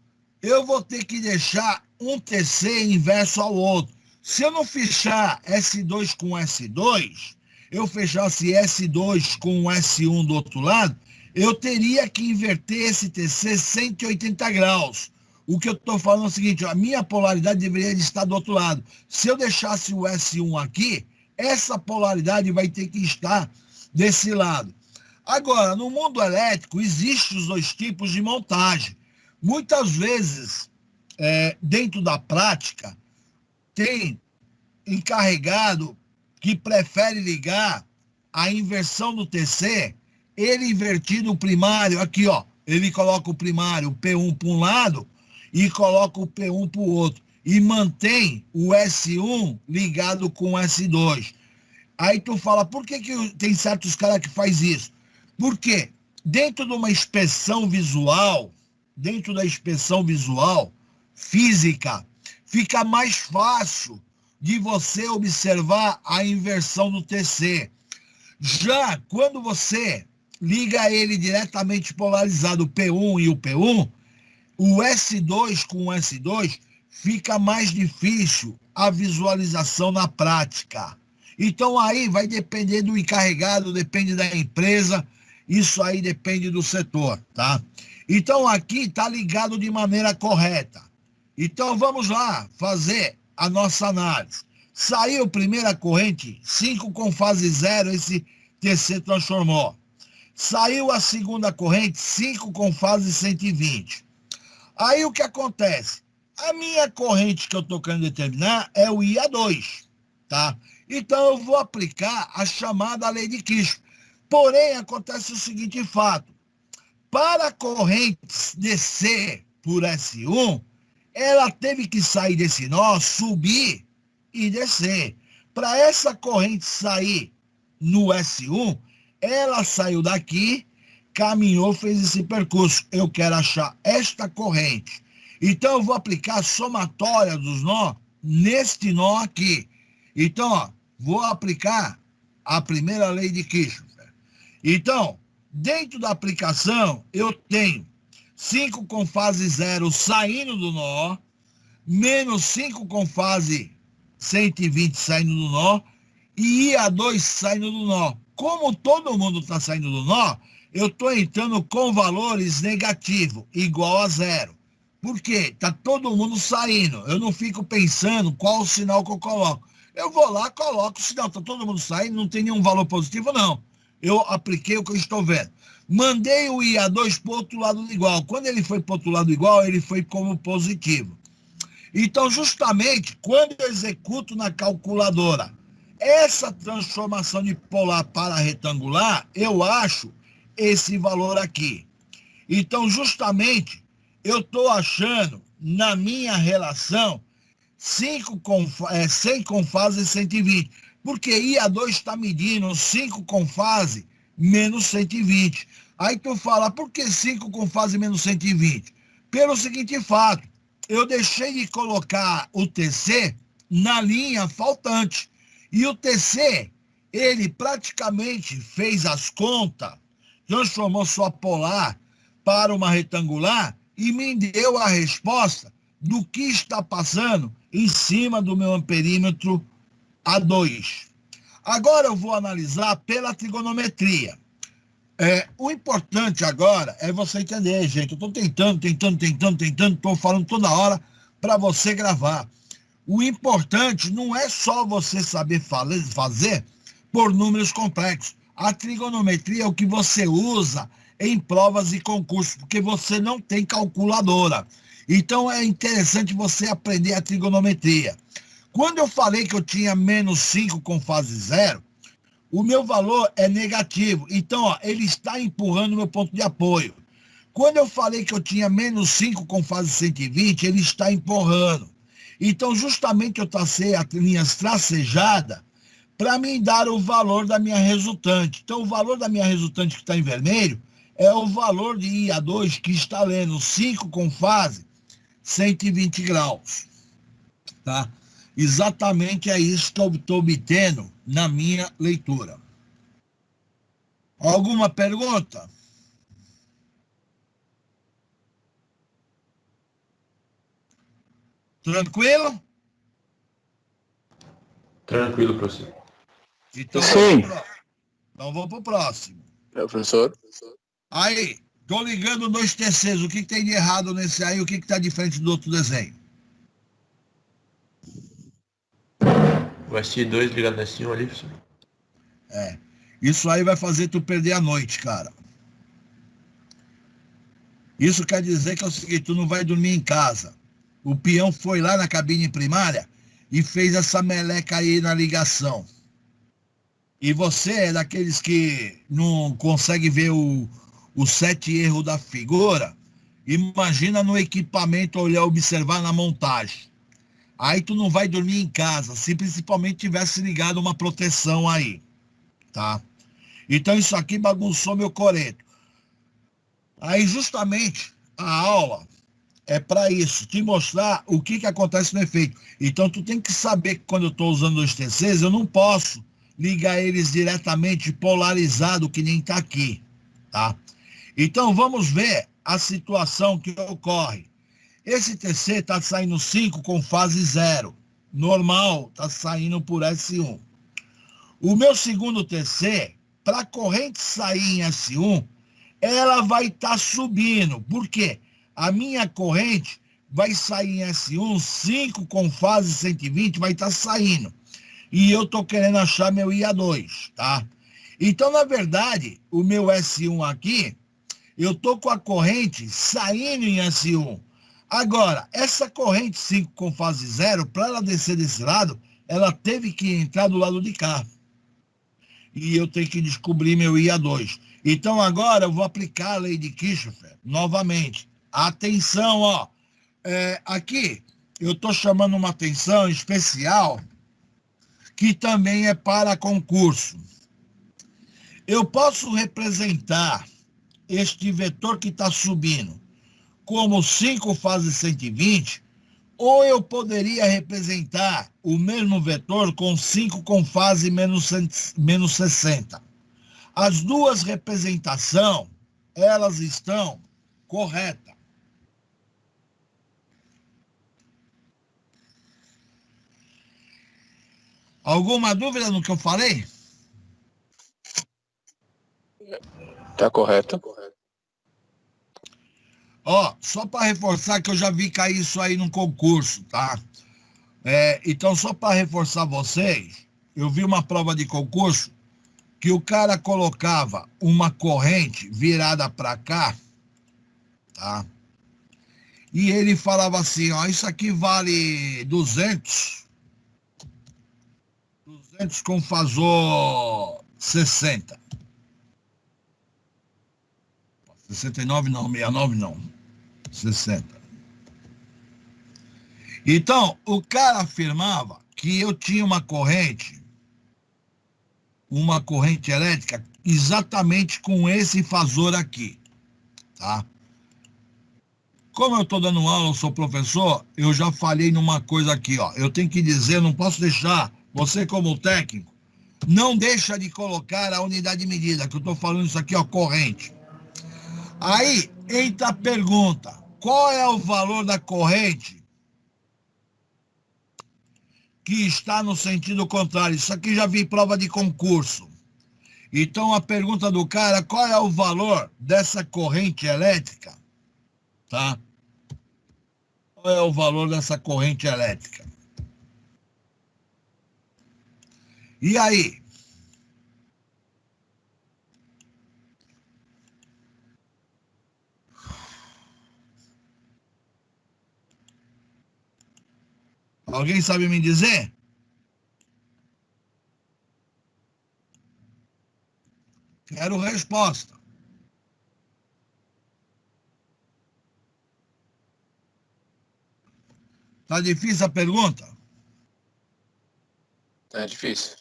eu vou ter que deixar um TC inverso ao outro. Se eu não fechar S2 com S2, eu fechasse S2 com S1 do outro lado, eu teria que inverter esse TC 180 graus. O que eu estou falando é o seguinte, a minha polaridade deveria estar do outro lado. Se eu deixasse o S1 aqui, essa polaridade vai ter que estar desse lado. Agora, no mundo elétrico, existem os 2 tipos de montagem. Muitas vezes, dentro da prática, tem encarregado que prefere ligar a inversão do TC, ele invertido o primário, aqui ó, ele coloca o primário, o P1 para um lado, e coloca o P1 para o outro. E mantém o S1 ligado com o S2. Aí tu fala, por que tem certos caras que faz isso? Porque dentro de uma inspeção visual, física, fica mais fácil de você observar a inversão do TC. Já quando você liga ele diretamente polarizado, o P1 e o P1, o S2 com o S2, fica mais difícil a visualização na prática. Então aí vai depender do encarregado, depende da empresa, isso aí depende do setor, tá? Então aqui está ligado de maneira correta. Então vamos lá fazer a nossa análise. Saiu primeira corrente, 5 com fase 0, esse TC transformou. Saiu a segunda corrente, 5 com fase 120. Aí o que acontece? A minha corrente que eu estou querendo determinar é o IA2, tá? Então eu vou aplicar a chamada lei de Kirchhoff. Porém, acontece o seguinte fato. Para a corrente descer por S1, ela teve que sair desse nó, subir e descer. Para essa corrente sair no S1, ela saiu daqui, caminhou, fez esse percurso. Eu quero achar esta corrente. Então, eu vou aplicar a somatória dos nós neste nó aqui. Então, ó, vou aplicar a primeira lei de Kirchhoff. Então, dentro da aplicação, eu tenho 5 com fase 0 saindo do nó, menos 5 com fase 120 saindo do nó, e IA2 saindo do nó. Como todo mundo está saindo do nó, eu estou entrando com valores negativos, igual a 0. Por quê? Está todo mundo saindo. Eu não fico pensando qual o sinal que eu coloco. Eu vou lá, coloco o sinal. Está todo mundo saindo, não tem nenhum valor positivo, não. Eu apliquei o que eu estou vendo. Mandei o IA2 para o outro lado igual. Quando ele foi para o outro lado igual, ele foi como positivo. Então, justamente, quando eu executo na calculadora essa transformação de polar para retangular, eu acho esse valor aqui. Então, justamente, eu estou achando, na minha relação, 100 com fase 120. Porque IA2 está medindo 5 com fase menos 120. Aí tu fala, por que 5 com fase menos 120? Pelo seguinte fato, eu deixei de colocar o TC na linha faltante. E o TC, ele praticamente fez as contas, transformou sua polar para uma retangular e me deu a resposta do que está passando em cima do meu amperímetro A2. Agora eu vou analisar pela trigonometria. O importante agora é você entender, gente. Eu estou tentando, estou falando toda hora para você gravar. O importante não é só você saber fazer por números complexos. A trigonometria é o que você usa em provas e concursos, porque você não tem calculadora. Então é interessante você aprender a trigonometria. Quando eu falei que eu tinha menos 5 com fase zero, o meu valor é negativo. Então, ó, ele está empurrando o meu ponto de apoio. Quando eu falei que eu tinha menos 5 com fase 120, ele está empurrando. Então, justamente eu tracei as linhas tracejadas para me dar o valor da minha resultante. Então, o valor da minha resultante que está em vermelho é o valor de IA2 que está lendo 5 com fase 120 graus. Tá? Exatamente é isso que eu estou obtendo na minha leitura. Alguma pergunta? Tranquilo? Tranquilo, professor. Então, Sim. vamos para o próximo. Professor? Aí, estou ligando 2 TCs. O que tem de errado nesse aí? O que está diferente do outro desenho? O SI2 ligado no S1 ali, professor. Isso aí vai fazer tu perder a noite, cara. Isso quer dizer que é o seguinte, tu não vai dormir em casa. O peão foi lá na cabine primária e fez essa meleca aí na ligação. E você é daqueles que não consegue ver o 7 erros da figura, imagina no equipamento, observar na montagem. Aí tu não vai dormir em casa, se principalmente tivesse ligado uma proteção aí, tá? Então isso aqui bagunçou meu coreto. Aí justamente a aula é para isso, te mostrar o que acontece no efeito. Então tu tem que saber que quando eu estou usando os TCs, eu não posso ligar eles diretamente polarizado, que nem está aqui, tá? Então vamos ver a situação que ocorre. Esse TC está saindo 5 com fase 0. Normal, está saindo por S1. O meu segundo TC, para a corrente sair em S1, ela vai estar subindo. Por quê? A minha corrente vai sair em S1, 5 com fase 120, vai estar saindo. E eu estou querendo achar meu IA2, tá? Então, na verdade, o meu S1 aqui, eu estou com a corrente saindo em S1. Agora, essa corrente 5 com fase 0, para ela descer desse lado, ela teve que entrar do lado de cá. E eu tenho que descobrir meu IA2. Então, agora eu vou aplicar a lei de Kirchhoff novamente. Atenção, ó. Aqui, eu estou chamando uma atenção especial, que também é para concurso. Eu posso representar este vetor que está subindo como 5 fase 120, ou eu poderia representar o mesmo vetor com 5 com fase menos 60. As duas representações, elas estão corretas. Alguma dúvida no que eu falei? Tá correto. Ó, só para reforçar que eu já vi cair isso aí num concurso, tá? Então, só para reforçar vocês, eu vi uma prova de concurso que o cara colocava uma corrente virada para cá, tá? E ele falava assim, ó, isso aqui vale 200 com fasor 60. 69 não, 69 não. 60. Então, o cara afirmava que eu tinha uma corrente elétrica exatamente com esse fasor aqui, tá? Como eu estou dando aula, eu sou professor, eu já falei numa coisa aqui, ó. Eu tenho que dizer, não posso deixar, você como técnico, não deixa de colocar a unidade de medida, que eu estou falando isso aqui, ó, corrente. Aí entra a pergunta, qual é o valor da corrente que está no sentido contrário? Isso aqui já vi prova de concurso. Então a pergunta do cara, qual é o valor dessa corrente elétrica? Tá? Qual é o valor dessa corrente elétrica? E aí? Alguém sabe me dizer? Quero resposta. Tá difícil a pergunta? É difícil.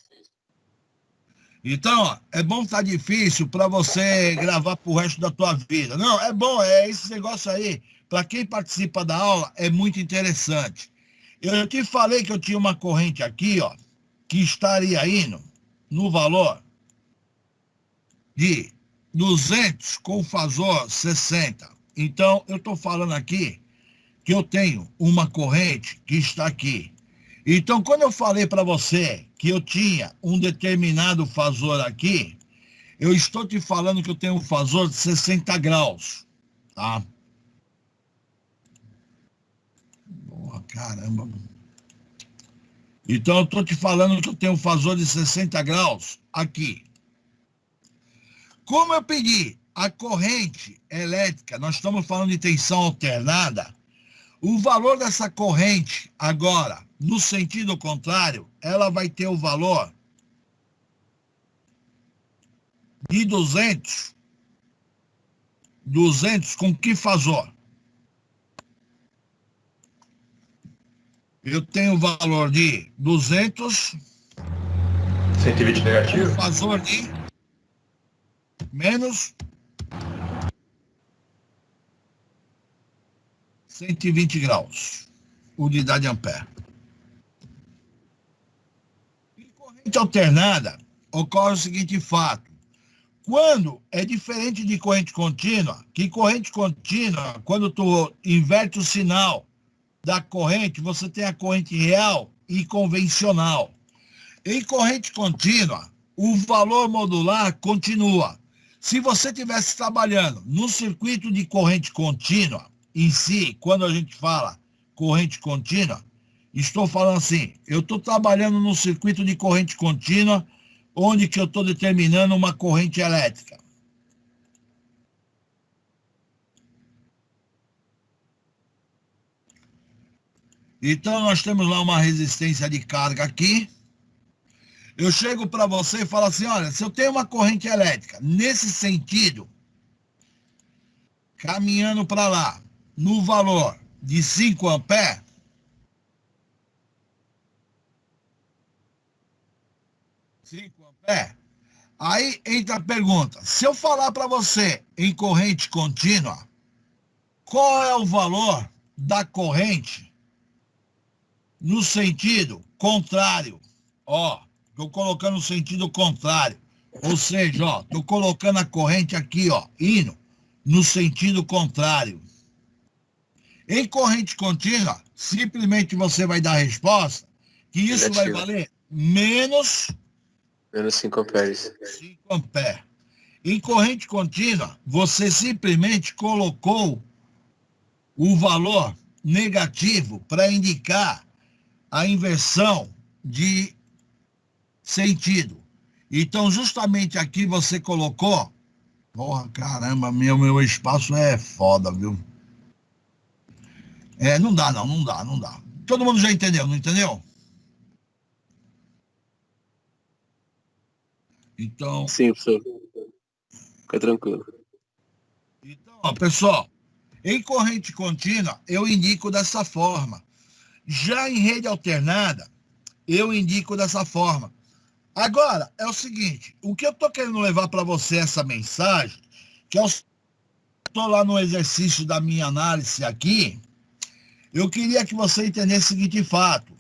Então, ó, é bom estar difícil para você gravar pro resto da tua vida. Não, é bom, é esse negócio aí. Para quem participa da aula, é muito interessante. Eu te falei que eu tinha uma corrente aqui, ó, que estaria indo no valor de 200 com fasor 60. Então, eu estou falando aqui que eu tenho uma corrente que está aqui. Então, quando eu falei para você que eu tinha um determinado fasor aqui, eu estou te falando que eu tenho um fasor de 60 graus, tá? Oh, caramba. Então, eu estou te falando que eu tenho um fasor de 60 graus aqui. Como eu pedi a corrente elétrica, nós estamos falando de tensão alternada, o valor dessa corrente agora, no sentido contrário, ela vai ter o valor de 200. 200 com que fasor? Eu tenho o valor de 200 120 com negativo? fasor de menos 120 graus, unidade ampere. Em corrente alternada, ocorre o seguinte fato. Quando é diferente de corrente contínua, que corrente contínua, quando tu inverte o sinal da corrente, você tem a corrente real e convencional. Em corrente contínua, o valor modular continua. Se você estivesse trabalhando no circuito de corrente contínua, em si, quando a gente fala corrente contínua, estou falando assim, eu estou trabalhando no circuito de corrente contínua, onde que eu estou determinando uma corrente elétrica. Então, nós temos lá uma resistência de carga aqui. Eu chego para você e falo assim, olha, se eu tenho uma corrente elétrica, nesse sentido, caminhando para lá, no valor de 5 amperes, aí entra a pergunta, se eu falar para você em corrente contínua, qual é o valor da corrente no sentido contrário? Ó, estou colocando no sentido contrário, ou seja, ó, estou colocando a corrente aqui, ó, indo no sentido contrário. Em corrente contínua, simplesmente você vai dar a resposta que isso vai valer menos 5 amperes. 5 amperes. Em corrente contínua, você simplesmente colocou o valor negativo para indicar a inversão de sentido. Então, justamente aqui você colocou... Porra, caramba, meu espaço é foda, viu? Não dá. Todo mundo já entendeu, não entendeu? Então... Sim, professor. Fica tranquilo. Então, ó, pessoal, em corrente contínua, eu indico dessa forma. Já em rede alternada, eu indico dessa forma. Agora, é o seguinte, o que eu estou querendo levar para você essa mensagem, que é o... estou lá no exercício da minha análise aqui, eu queria que você entendesse o seguinte fato.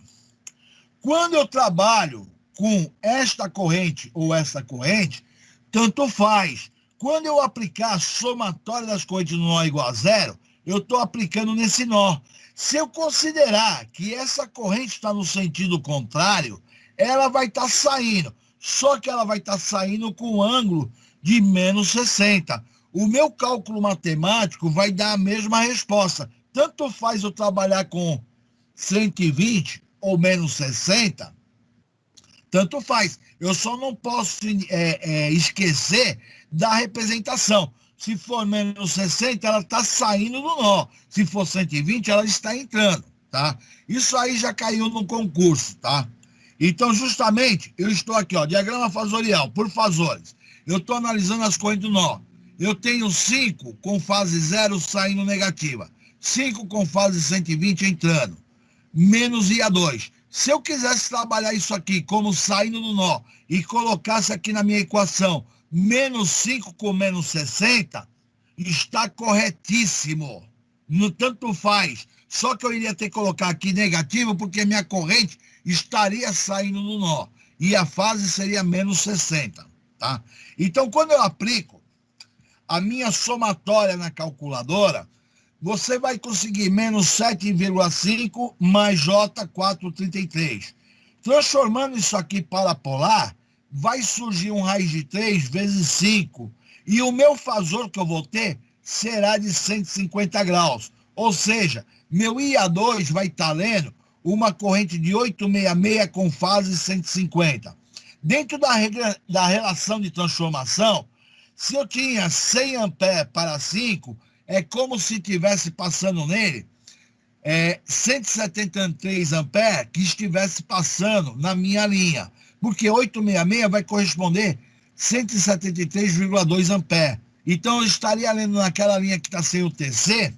Quando eu trabalho com esta corrente ou esta corrente, tanto faz. Quando eu aplicar a somatória das correntes no nó igual a zero, eu estou aplicando nesse nó. Se eu considerar que essa corrente está no sentido contrário, ela vai estar saindo. Só que ela vai estar saindo com um ângulo de menos 60. O meu cálculo matemático vai dar a mesma resposta. Tanto faz eu trabalhar com 120 ou menos 60, tanto faz. Eu só não posso esquecer da representação. Se for menos 60, ela está saindo do nó. Se for 120, ela está entrando, tá? Isso aí já caiu no concurso, tá? Então, justamente, eu estou aqui, ó, diagrama fasorial, por fasores. Eu estou analisando as correntes do nó. Eu tenho 5 com fase 0 saindo negativa. 5 com fase 120 entrando. Menos IA2. Se eu quisesse trabalhar isso aqui como saindo do nó e colocasse aqui na minha equação menos 5 com menos 60, está corretíssimo. No tanto faz. Só que eu iria ter que colocar aqui negativo porque minha corrente estaria saindo do nó. E a fase seria menos 60. Tá? Então, quando eu aplico a minha somatória na calculadora, você vai conseguir menos 7,5 mais J433. Transformando isso aqui para polar, vai surgir um raiz de 3 vezes 5. E o meu fasor que eu vou ter será de 150 graus. Ou seja, meu IA2 vai estar lendo uma corrente de 866 com fase 150. Dentro da relação de transformação, se eu tinha 100 amperes para 5, é como se estivesse passando nele 173 amperes que estivesse passando na minha linha. Porque 866 vai corresponder 173,2 amperes. Então, eu estaria lendo naquela linha que está sem o TC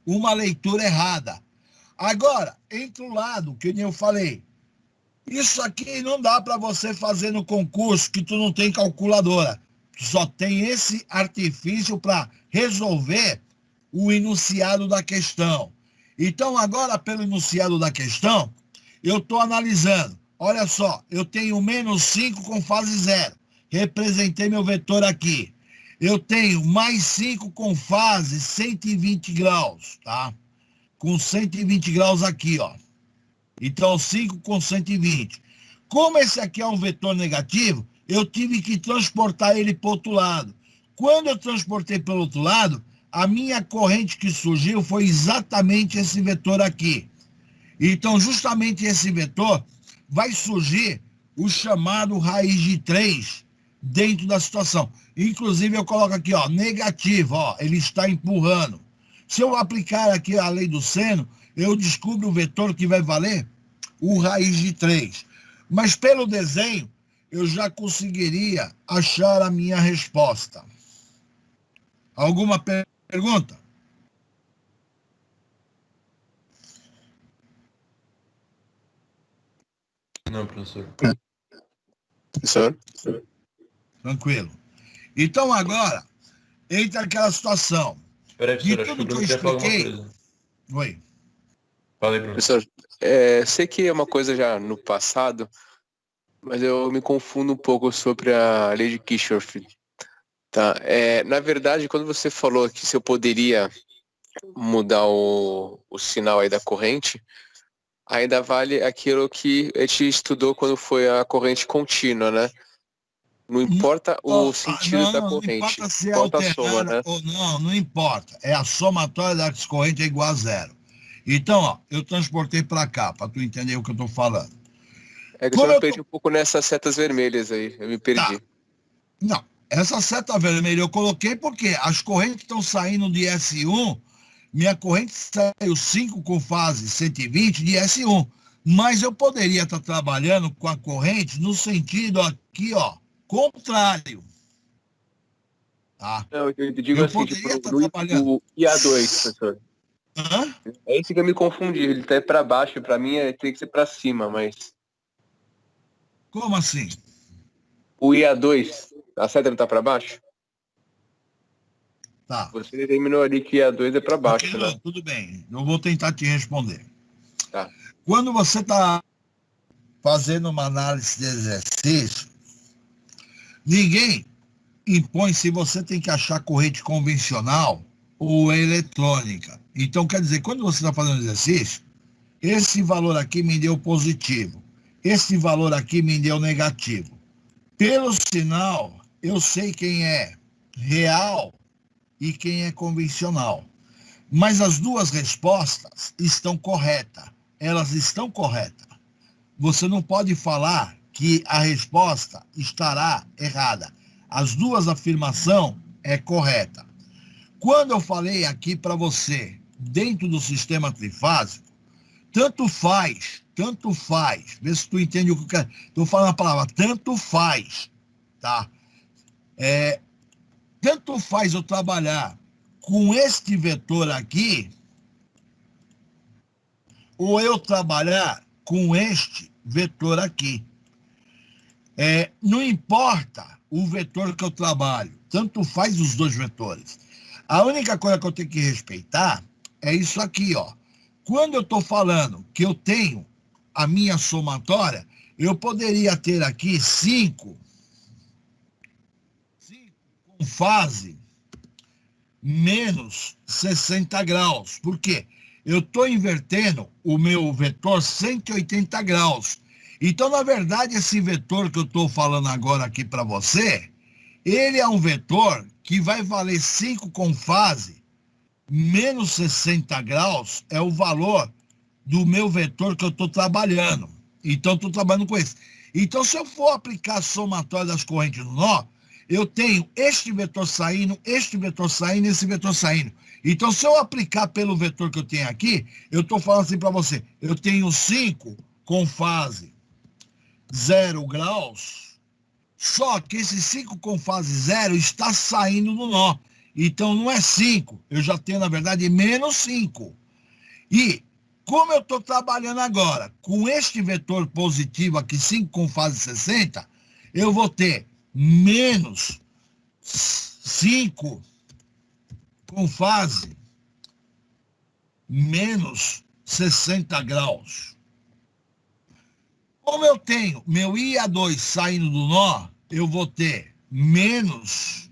uma leitura errada. Agora, entre o lado, que nem eu falei, isso aqui não dá para você fazer no concurso que tu não tem calculadora. Só tem esse artifício para resolver o enunciado da questão. Então, agora, pelo enunciado da questão, eu estou analisando. Olha só, eu tenho menos 5 com fase 0. Representei meu vetor aqui. Eu tenho mais 5 com fase 120 graus, tá? Com 120 graus aqui, ó. Então, 5 com 120. Como esse aqui é um vetor negativo, eu tive que transportar ele para o outro lado. Quando eu transportei para o outro lado, a minha corrente que surgiu foi exatamente esse vetor aqui. Então, justamente esse vetor vai surgir o chamado raiz de 3 dentro da situação. Inclusive, eu coloco aqui, ó, negativo, ó, ele está empurrando. Se eu aplicar aqui a lei do seno, eu descubro o vetor que vai valer o raiz de 3. Mas pelo desenho, eu já conseguiria achar a minha resposta. Alguma pergunta? Não, professor. Professor? Tranquilo. Então agora, entra aquela situação. Espera aí, De professor, acho que o tudo que eu Bruno quer falar alguma expliquei... coisa. Oi. Fala aí, Bruno. Professor, sei que é uma coisa já no passado, mas eu me confundo um pouco sobre a lei de Kirchhoff. Tá? Na verdade, quando você falou que se eu poderia mudar o sinal aí da corrente, ainda vale aquilo que a gente estudou quando foi a corrente contínua, né? Não importa o sentido da corrente, não importa se é importa a soma, alternada né? ou não, não importa. É a somatória das correntes é igual a 0. Então, ó, eu transportei para cá, para tu entender o que eu estou falando. É que eu Como já me eu perdi um pouco nessas setas vermelhas aí, eu me perdi. Tá. Não, essa seta vermelha eu coloquei porque as correntes estão saindo de S1, minha corrente saiu 5 com fase 120 de S1, mas eu poderia estar trabalhando com a corrente no sentido aqui, ó, contrário. Tá? Não, eu digo Eu assim, tipo, poderia estar trabalhando. no IA2, professor. Hã? É isso que eu me confundi, ele tá para baixo, para mim tem que ser para cima, mas Como assim? o IA2, a seta não tá para baixo? Tá. Você determinou ali que A2 é para baixo, Ok, né? tudo bem. Eu vou tentar te responder. Tá. Quando você está fazendo uma análise de exercício, ninguém impõe se você tem que achar corrente convencional ou eletrônica. Então, quer dizer, quando você está fazendo exercício, esse valor aqui me deu positivo, esse valor aqui me deu negativo. Pelo sinal, eu sei quem é real e quem é convencional. Mas as duas respostas estão corretas. Elas estão corretas. Você não pode falar que a resposta estará errada. As duas afirmações é correta. Quando eu falei aqui para você, dentro do sistema trifásico, tanto faz, vê se tu entende o que eu quero. Estou falando a palavra, tanto faz, tá? Tanto faz eu trabalhar com este vetor aqui, ou eu trabalhar com este vetor aqui. Não importa o vetor que eu trabalho, tanto faz os dois vetores. A única coisa que eu tenho que respeitar é isso aqui, ó. Quando eu estou falando que eu tenho a minha somatória, eu poderia ter aqui 5 com fase menos 60 graus. Por quê? Eu estou invertendo o meu vetor 180 graus. Então, na verdade, esse vetor que eu estou falando agora aqui para você, ele é um vetor que vai valer 5 com fase menos 60 graus, é o valor do meu vetor que eu estou trabalhando. Então, estou trabalhando com esse. Então, se eu for aplicar a somatória das correntes no nó, eu tenho este vetor saindo, esse vetor saindo. Então, se eu aplicar pelo vetor que eu tenho aqui, eu estou falando assim para você, eu tenho 5 com fase 0 graus, só que esse 5 com fase 0 está saindo do nó. Então, não é 5, eu já tenho, na verdade, menos 5. E, como eu estou trabalhando agora com este vetor positivo aqui, 5 com fase 60, eu vou ter menos 5 com fase menos 60 graus. Como eu tenho meu IA2 saindo do nó, eu vou ter menos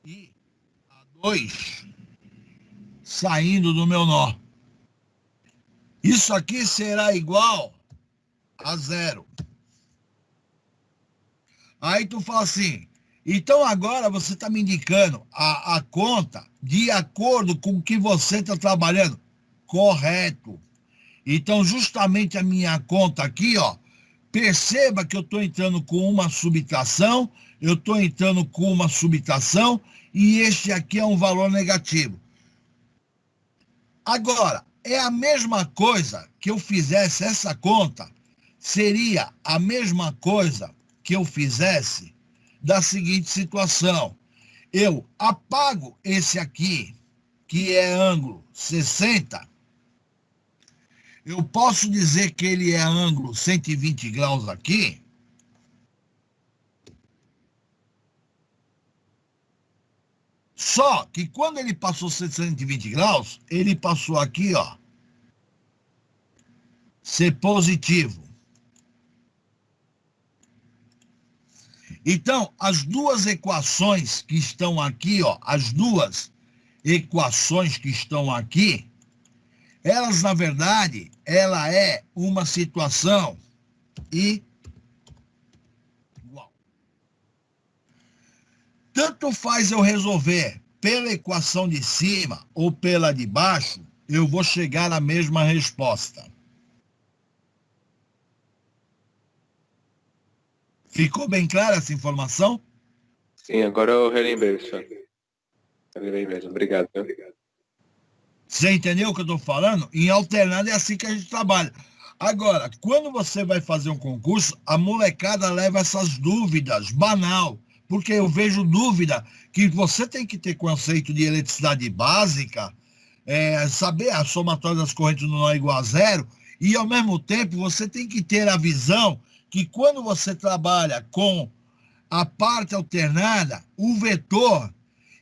IA2 saindo do meu nó. Isso aqui será igual a 0. Aí tu fala assim, então agora você está me indicando a conta de acordo com o que você está trabalhando. Correto. Então, justamente a minha conta aqui, ó, perceba que eu estou entrando com uma subtração, eu estou entrando com uma subtração, e este aqui é um valor negativo. Agora, é a mesma coisa que eu fizesse essa conta, seria a mesma coisa que eu fizesse da seguinte situação. Eu apago esse aqui, que é ângulo 60. Eu posso dizer que ele é ângulo 120 graus aqui. Só que quando ele passou 120 graus, ele passou aqui, ó, ser positivo. Então, as duas equações que estão aqui, ó, as duas equações que estão aqui, elas, na verdade, ela é uma situação igual. Tanto faz eu resolver pela equação de cima ou pela de baixo, eu vou chegar à mesma resposta. Ficou bem clara essa informação? Sim, agora eu relembrei, senhor. Relembrei mesmo. Obrigado. Você entendeu o que eu estou falando? Em alternado é assim que a gente trabalha. Agora, quando você vai fazer um concurso, a molecada leva essas dúvidas, banal. Porque eu vejo dúvida que você tem que ter conceito de eletricidade básica, saber a somatória das correntes no nó igual a 0, e ao mesmo tempo você tem que ter a visão que quando você trabalha com a parte alternada, o vetor.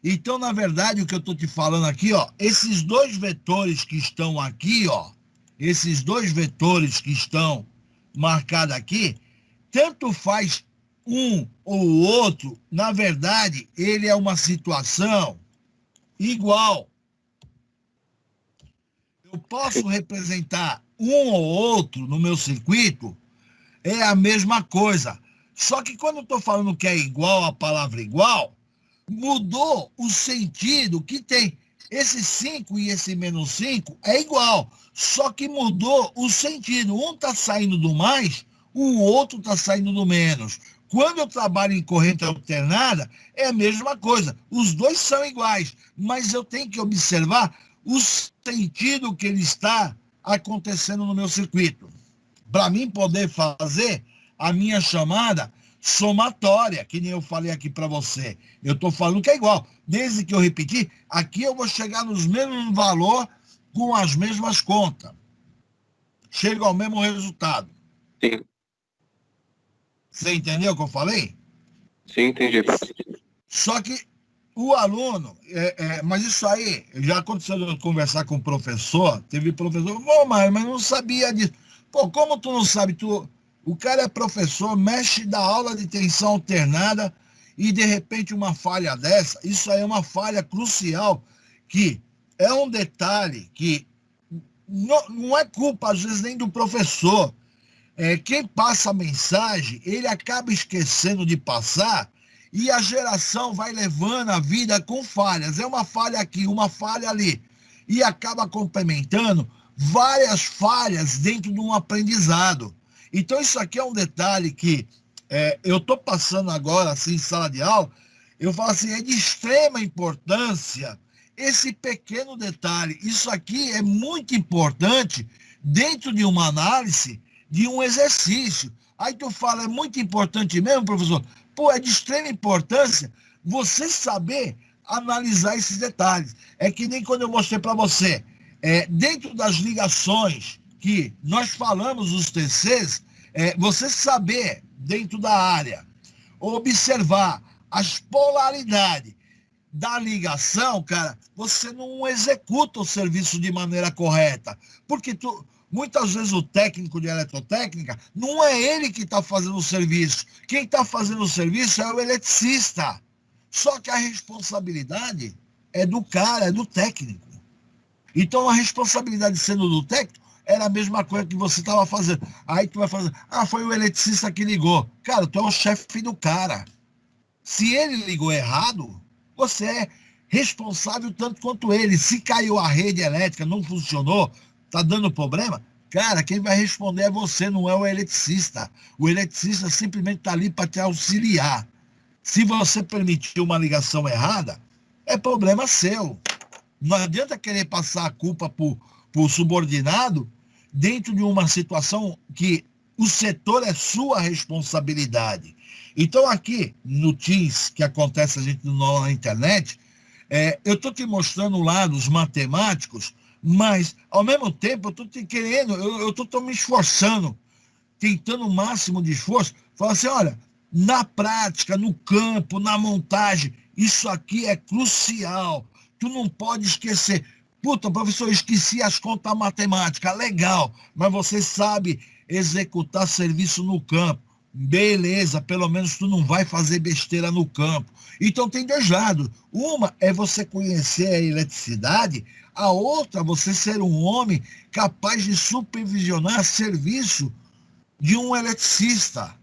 Então, na verdade, o que eu estou te falando aqui, ó, esses dois vetores que estão aqui, ó, esses dois vetores que estão marcados aqui, tanto faz um ou o outro, na verdade, ele é uma situação igual. Eu posso representar um ou outro no meu circuito, é a mesma coisa. Só que quando eu estou falando que é igual, a palavra igual, mudou o sentido que tem. Esse 5 e esse menos 5 é igual, só que mudou o sentido. Um está saindo do mais, o outro está saindo do menos. Quando eu trabalho em corrente alternada, é a mesma coisa. Os dois são iguais, mas eu tenho que observar o sentido que ele está acontecendo no meu circuito. Para mim poder fazer a minha chamada somatória, que nem eu falei aqui para você. Eu estou falando que é igual. Desde que eu repeti, aqui eu vou chegar nos mesmos valores com as mesmas contas. Chego ao mesmo resultado. Sim. Você entendeu o que eu falei? Sim, entendi. Só que o aluno, mas isso aí, já aconteceu de eu conversar com o professor, teve professor, mas não sabia disso. Pô, como tu não sabe? O cara é professor, mexe da aula de tensão alternada e de repente uma falha dessa, isso aí é uma falha crucial, que é um detalhe que não é culpa, às vezes, nem do professor. Quem passa a mensagem, ele acaba esquecendo de passar e a geração vai levando a vida com falhas. É uma falha aqui, uma falha ali. E acaba complementando várias falhas dentro de um aprendizado. Então, isso aqui é um detalhe que eu estou passando agora, assim, em sala de aula, eu falo assim, é de extrema importância esse pequeno detalhe. Isso aqui é muito importante dentro de uma análise de um exercício. Aí tu fala, é muito importante mesmo, professor? Pô, é de extrema importância você saber analisar esses detalhes. É que nem quando eu mostrei para você, dentro das ligações que nós falamos, os TCs, você saber, dentro da área, observar as polaridades da ligação, cara, você não executa o serviço de maneira correta. Porque muitas vezes o técnico de eletrotécnica, não é ele que está fazendo o serviço. Quem está fazendo o serviço é o eletricista. Só que a responsabilidade é do cara, é do técnico. Então a responsabilidade sendo do técnico, era a mesma coisa que você estava fazendo. Aí tu vai fazer, foi o eletricista que ligou. Cara, tu é o chefe do cara. Se ele ligou errado, você é responsável tanto quanto ele. Se caiu a rede elétrica, não funcionou, tá dando problema, cara, quem vai responder é você, não é o eletricista. O eletricista simplesmente está ali para te auxiliar. Se você permitir uma ligação errada, é problema seu. Não adianta querer passar a culpa por subordinado dentro de uma situação que o setor é sua responsabilidade. Então aqui no Teams, que acontece a gente na internet, eu estou te mostrando lados matemáticos, mas ao mesmo tempo eu estou te querendo, eu estou me esforçando, tentando o máximo de esforço, falar assim, olha, na prática, no campo, na montagem, isso aqui é crucial, tu não pode esquecer. Puta, professor, eu esqueci as contas matemáticas, legal, mas você sabe executar serviço no campo. Beleza, pelo menos tu não vai fazer besteira no campo. Então tem dois lados. Uma é você conhecer a eletricidade, a outra você ser um homem capaz de supervisionar serviço de um eletricista.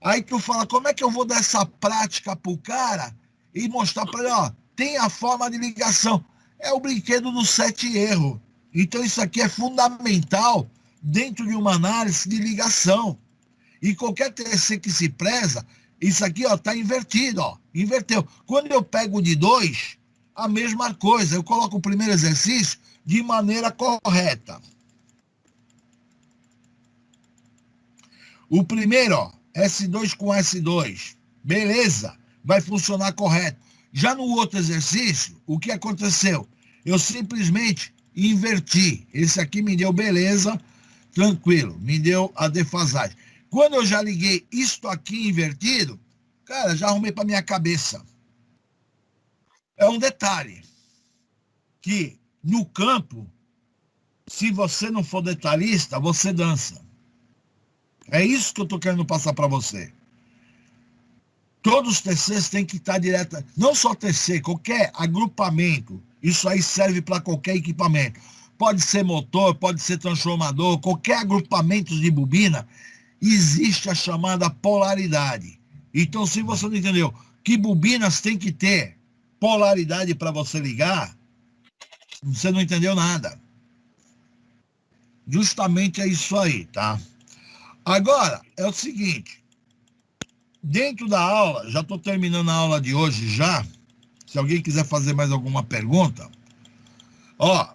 Aí tu fala, como é que eu vou dar essa prática pro cara e mostrar para ele, ó, tem a forma de ligação. É o brinquedo dos 7 erros. Então isso aqui é fundamental dentro de uma análise de ligação. E qualquer TC que se preza, isso aqui está invertido, ó, inverteu. Quando eu pego de 2, a mesma coisa, eu coloco o primeiro exercício de maneira correta. O primeiro, ó, S2 com S2, beleza, vai funcionar correto. Já no outro exercício, o que aconteceu? Eu simplesmente inverti. Esse aqui me deu beleza, tranquilo, me deu a defasagem. Quando eu já liguei isto aqui invertido, Cara, já arrumei para minha cabeça. É um detalhe que no campo, se você não for detalhista, você dança. É isso que eu estou querendo passar para você. Todos os TCs têm que estar direto, não só TC, qualquer agrupamento. Isso aí serve para qualquer equipamento. Pode ser motor, pode ser transformador, qualquer agrupamento de bobina, existe a chamada polaridade. Então, se você não entendeu que bobinas tem que ter polaridade para você ligar, você não entendeu nada. Justamente é isso aí, tá? Agora, é o seguinte, dentro da aula, já estou terminando a aula de hoje já, se alguém quiser fazer mais alguma pergunta, ó,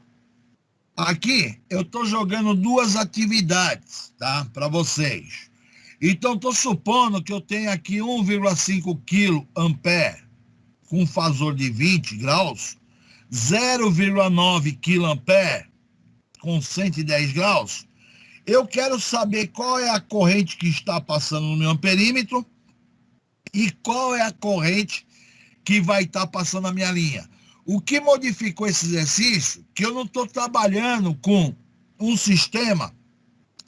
aqui eu estou jogando duas atividades, tá, para vocês. Então, estou supondo que eu tenho aqui 1,5 kA com fasor de 20 graus, 0,9 kA com 110 graus. Eu quero saber qual é a corrente que está passando no meu amperímetro e qual é a corrente que vai estar passando na minha linha. O que modificou esse exercício? Que eu não estou trabalhando com um sistema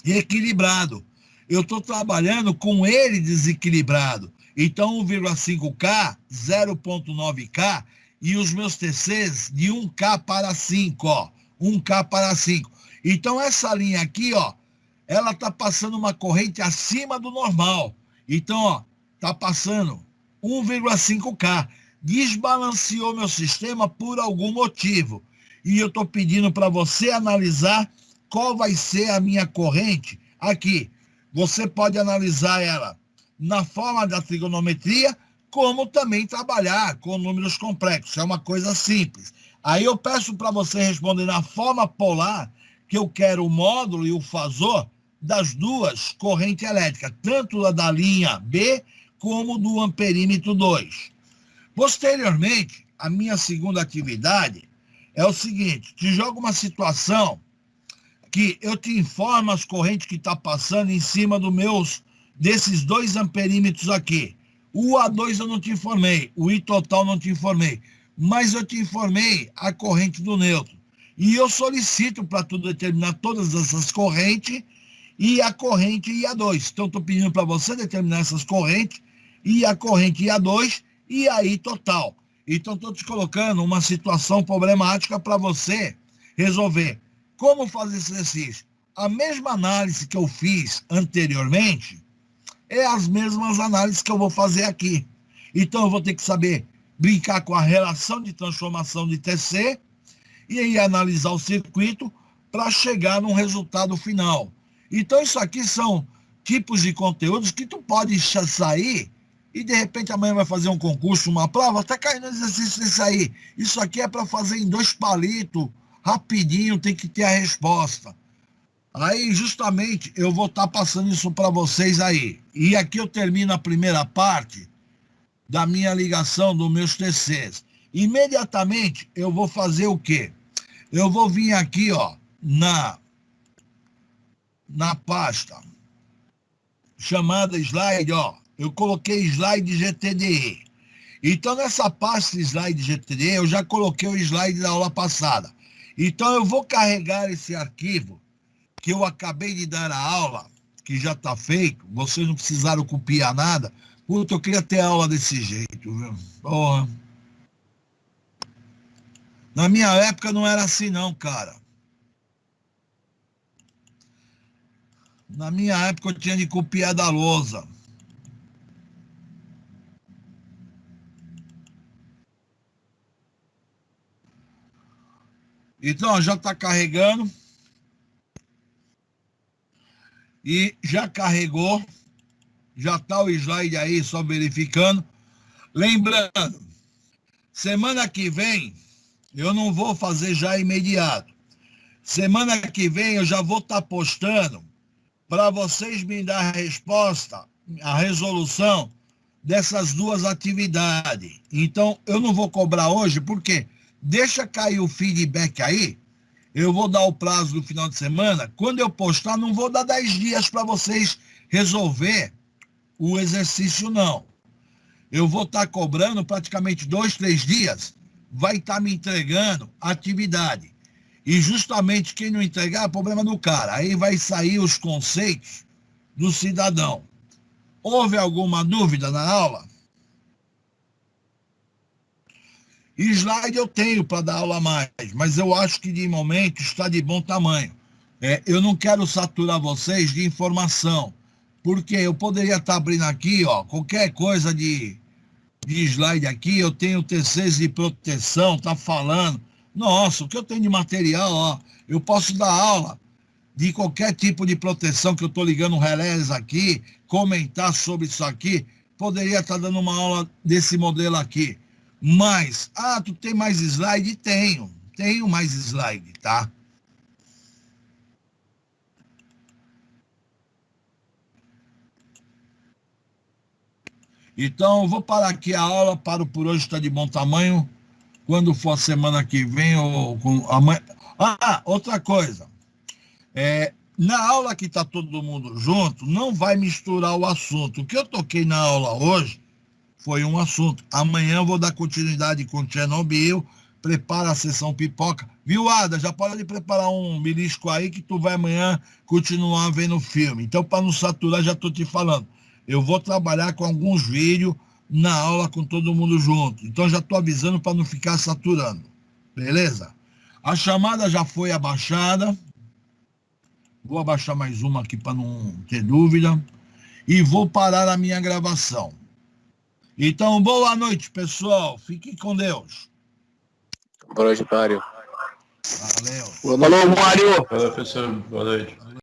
equilibrado. Eu estou trabalhando com ele desequilibrado. Então, 1,5K, 0,9K e os meus TCs de 1K para 5, ó. 1K para 5. Então, essa linha aqui, ó, ela está passando uma corrente acima do normal. Então, ó, está passando 1,5K. Desbalanceou meu sistema por algum motivo. E eu estou pedindo para você analisar qual vai ser a minha corrente aqui. Você pode analisar ela na forma da trigonometria, como também trabalhar com números complexos. É uma coisa simples. Aí eu peço para você responder na forma polar, que eu quero o módulo e o fasor das duas correntes elétricas, tanto a da linha B como do amperímetro 2. Posteriormente, a minha segunda atividade é o seguinte, te jogo uma situação que eu te informo as correntes que está passando em cima desses 2 amperímetros aqui. O A2 eu não te informei, o I total não te informei, mas eu te informei a corrente do neutro. E eu solicito para tu determinar todas essas correntes e a corrente IA2. Então, estou pedindo para você determinar essas correntes e a corrente IA2 e a I total. Então, estou te colocando uma situação problemática para você resolver. Como fazer esse exercício? A mesma análise que eu fiz anteriormente é as mesmas análises que eu vou fazer aqui. Então, eu vou ter que saber brincar com a relação de transformação de TC e aí analisar o circuito para chegar num resultado final. Então, isso aqui são tipos de conteúdos que tu pode sair e, de repente, amanhã vai fazer um concurso, uma prova, tá caindo exercício desse aí. Isso aqui é para fazer em 2 palitos, rapidinho, tem que ter a resposta. Aí, justamente, eu vou estar passando isso para vocês aí. E aqui eu termino a primeira parte da minha ligação dos meus TCs. Imediatamente, eu vou fazer o quê? Eu vou vir aqui, ó, na pasta chamada slide, ó. Eu coloquei slide GTDE. Então, nessa pasta slide GTDE, eu já coloquei o slide da aula passada. Então, eu vou carregar esse arquivo que eu acabei de dar a aula, que já está feito, vocês não precisaram copiar nada. Puta, eu queria ter aula desse jeito, viu? Porra. Na minha época não era assim não, cara. Na minha época eu tinha de copiar da lousa. Então, já está carregando. E já carregou. Já está o slide aí, só verificando. Lembrando, semana que vem, eu não vou fazer já imediato. Semana que vem eu já vou estar postando para vocês me dar a resposta, a resolução dessas duas atividades. Então, eu não vou cobrar hoje, porque deixa cair o feedback aí. Eu vou dar o prazo do final de semana. Quando eu postar, não vou dar 10 dias para vocês resolver o exercício, não. eu vou estar cobrando praticamente 2, 3 dias, vai estar me entregando atividade. E justamente quem não entregar é problema do cara. Aí vai sair os conceitos do cidadão. Houve alguma dúvida na aula? Slide eu tenho para dar aula mais, mas eu acho que de momento está de bom tamanho. Eu não quero saturar vocês de informação, porque eu poderia estar abrindo aqui, ó, qualquer coisa de slide aqui, eu tenho TCs de proteção, tá falando. Nossa, o que eu tenho de material, ó, eu posso dar aula de qualquer tipo de proteção que eu estou ligando um relés aqui, comentar sobre isso aqui, poderia estar dando uma aula desse modelo aqui. Mas, tu tem mais slide? Tenho mais slide, tá? Então, eu vou parar aqui a aula, paro por hoje, está de bom tamanho. Quando for a semana que vem, ou amanhã... outra coisa. Na aula que está todo mundo junto, não vai misturar o assunto. O que eu toquei na aula hoje foi um assunto. Amanhã eu vou dar continuidade com Chernobyl, prepara a sessão pipoca. Viu, Ada? Já pode preparar um belisco aí que tu vai amanhã continuar vendo o filme. Então, para não saturar, já estou te falando. Eu vou trabalhar com alguns vídeos na aula com todo mundo junto. Então, já estou avisando para não ficar saturando. Beleza? A chamada já foi abaixada. Vou abaixar mais uma aqui para não ter dúvida. E vou parar a minha gravação. Então, boa noite, pessoal. Fiquem com Deus. Boa noite, Mário. Valeu. Falou, Mário. Fala, professor. Boa noite.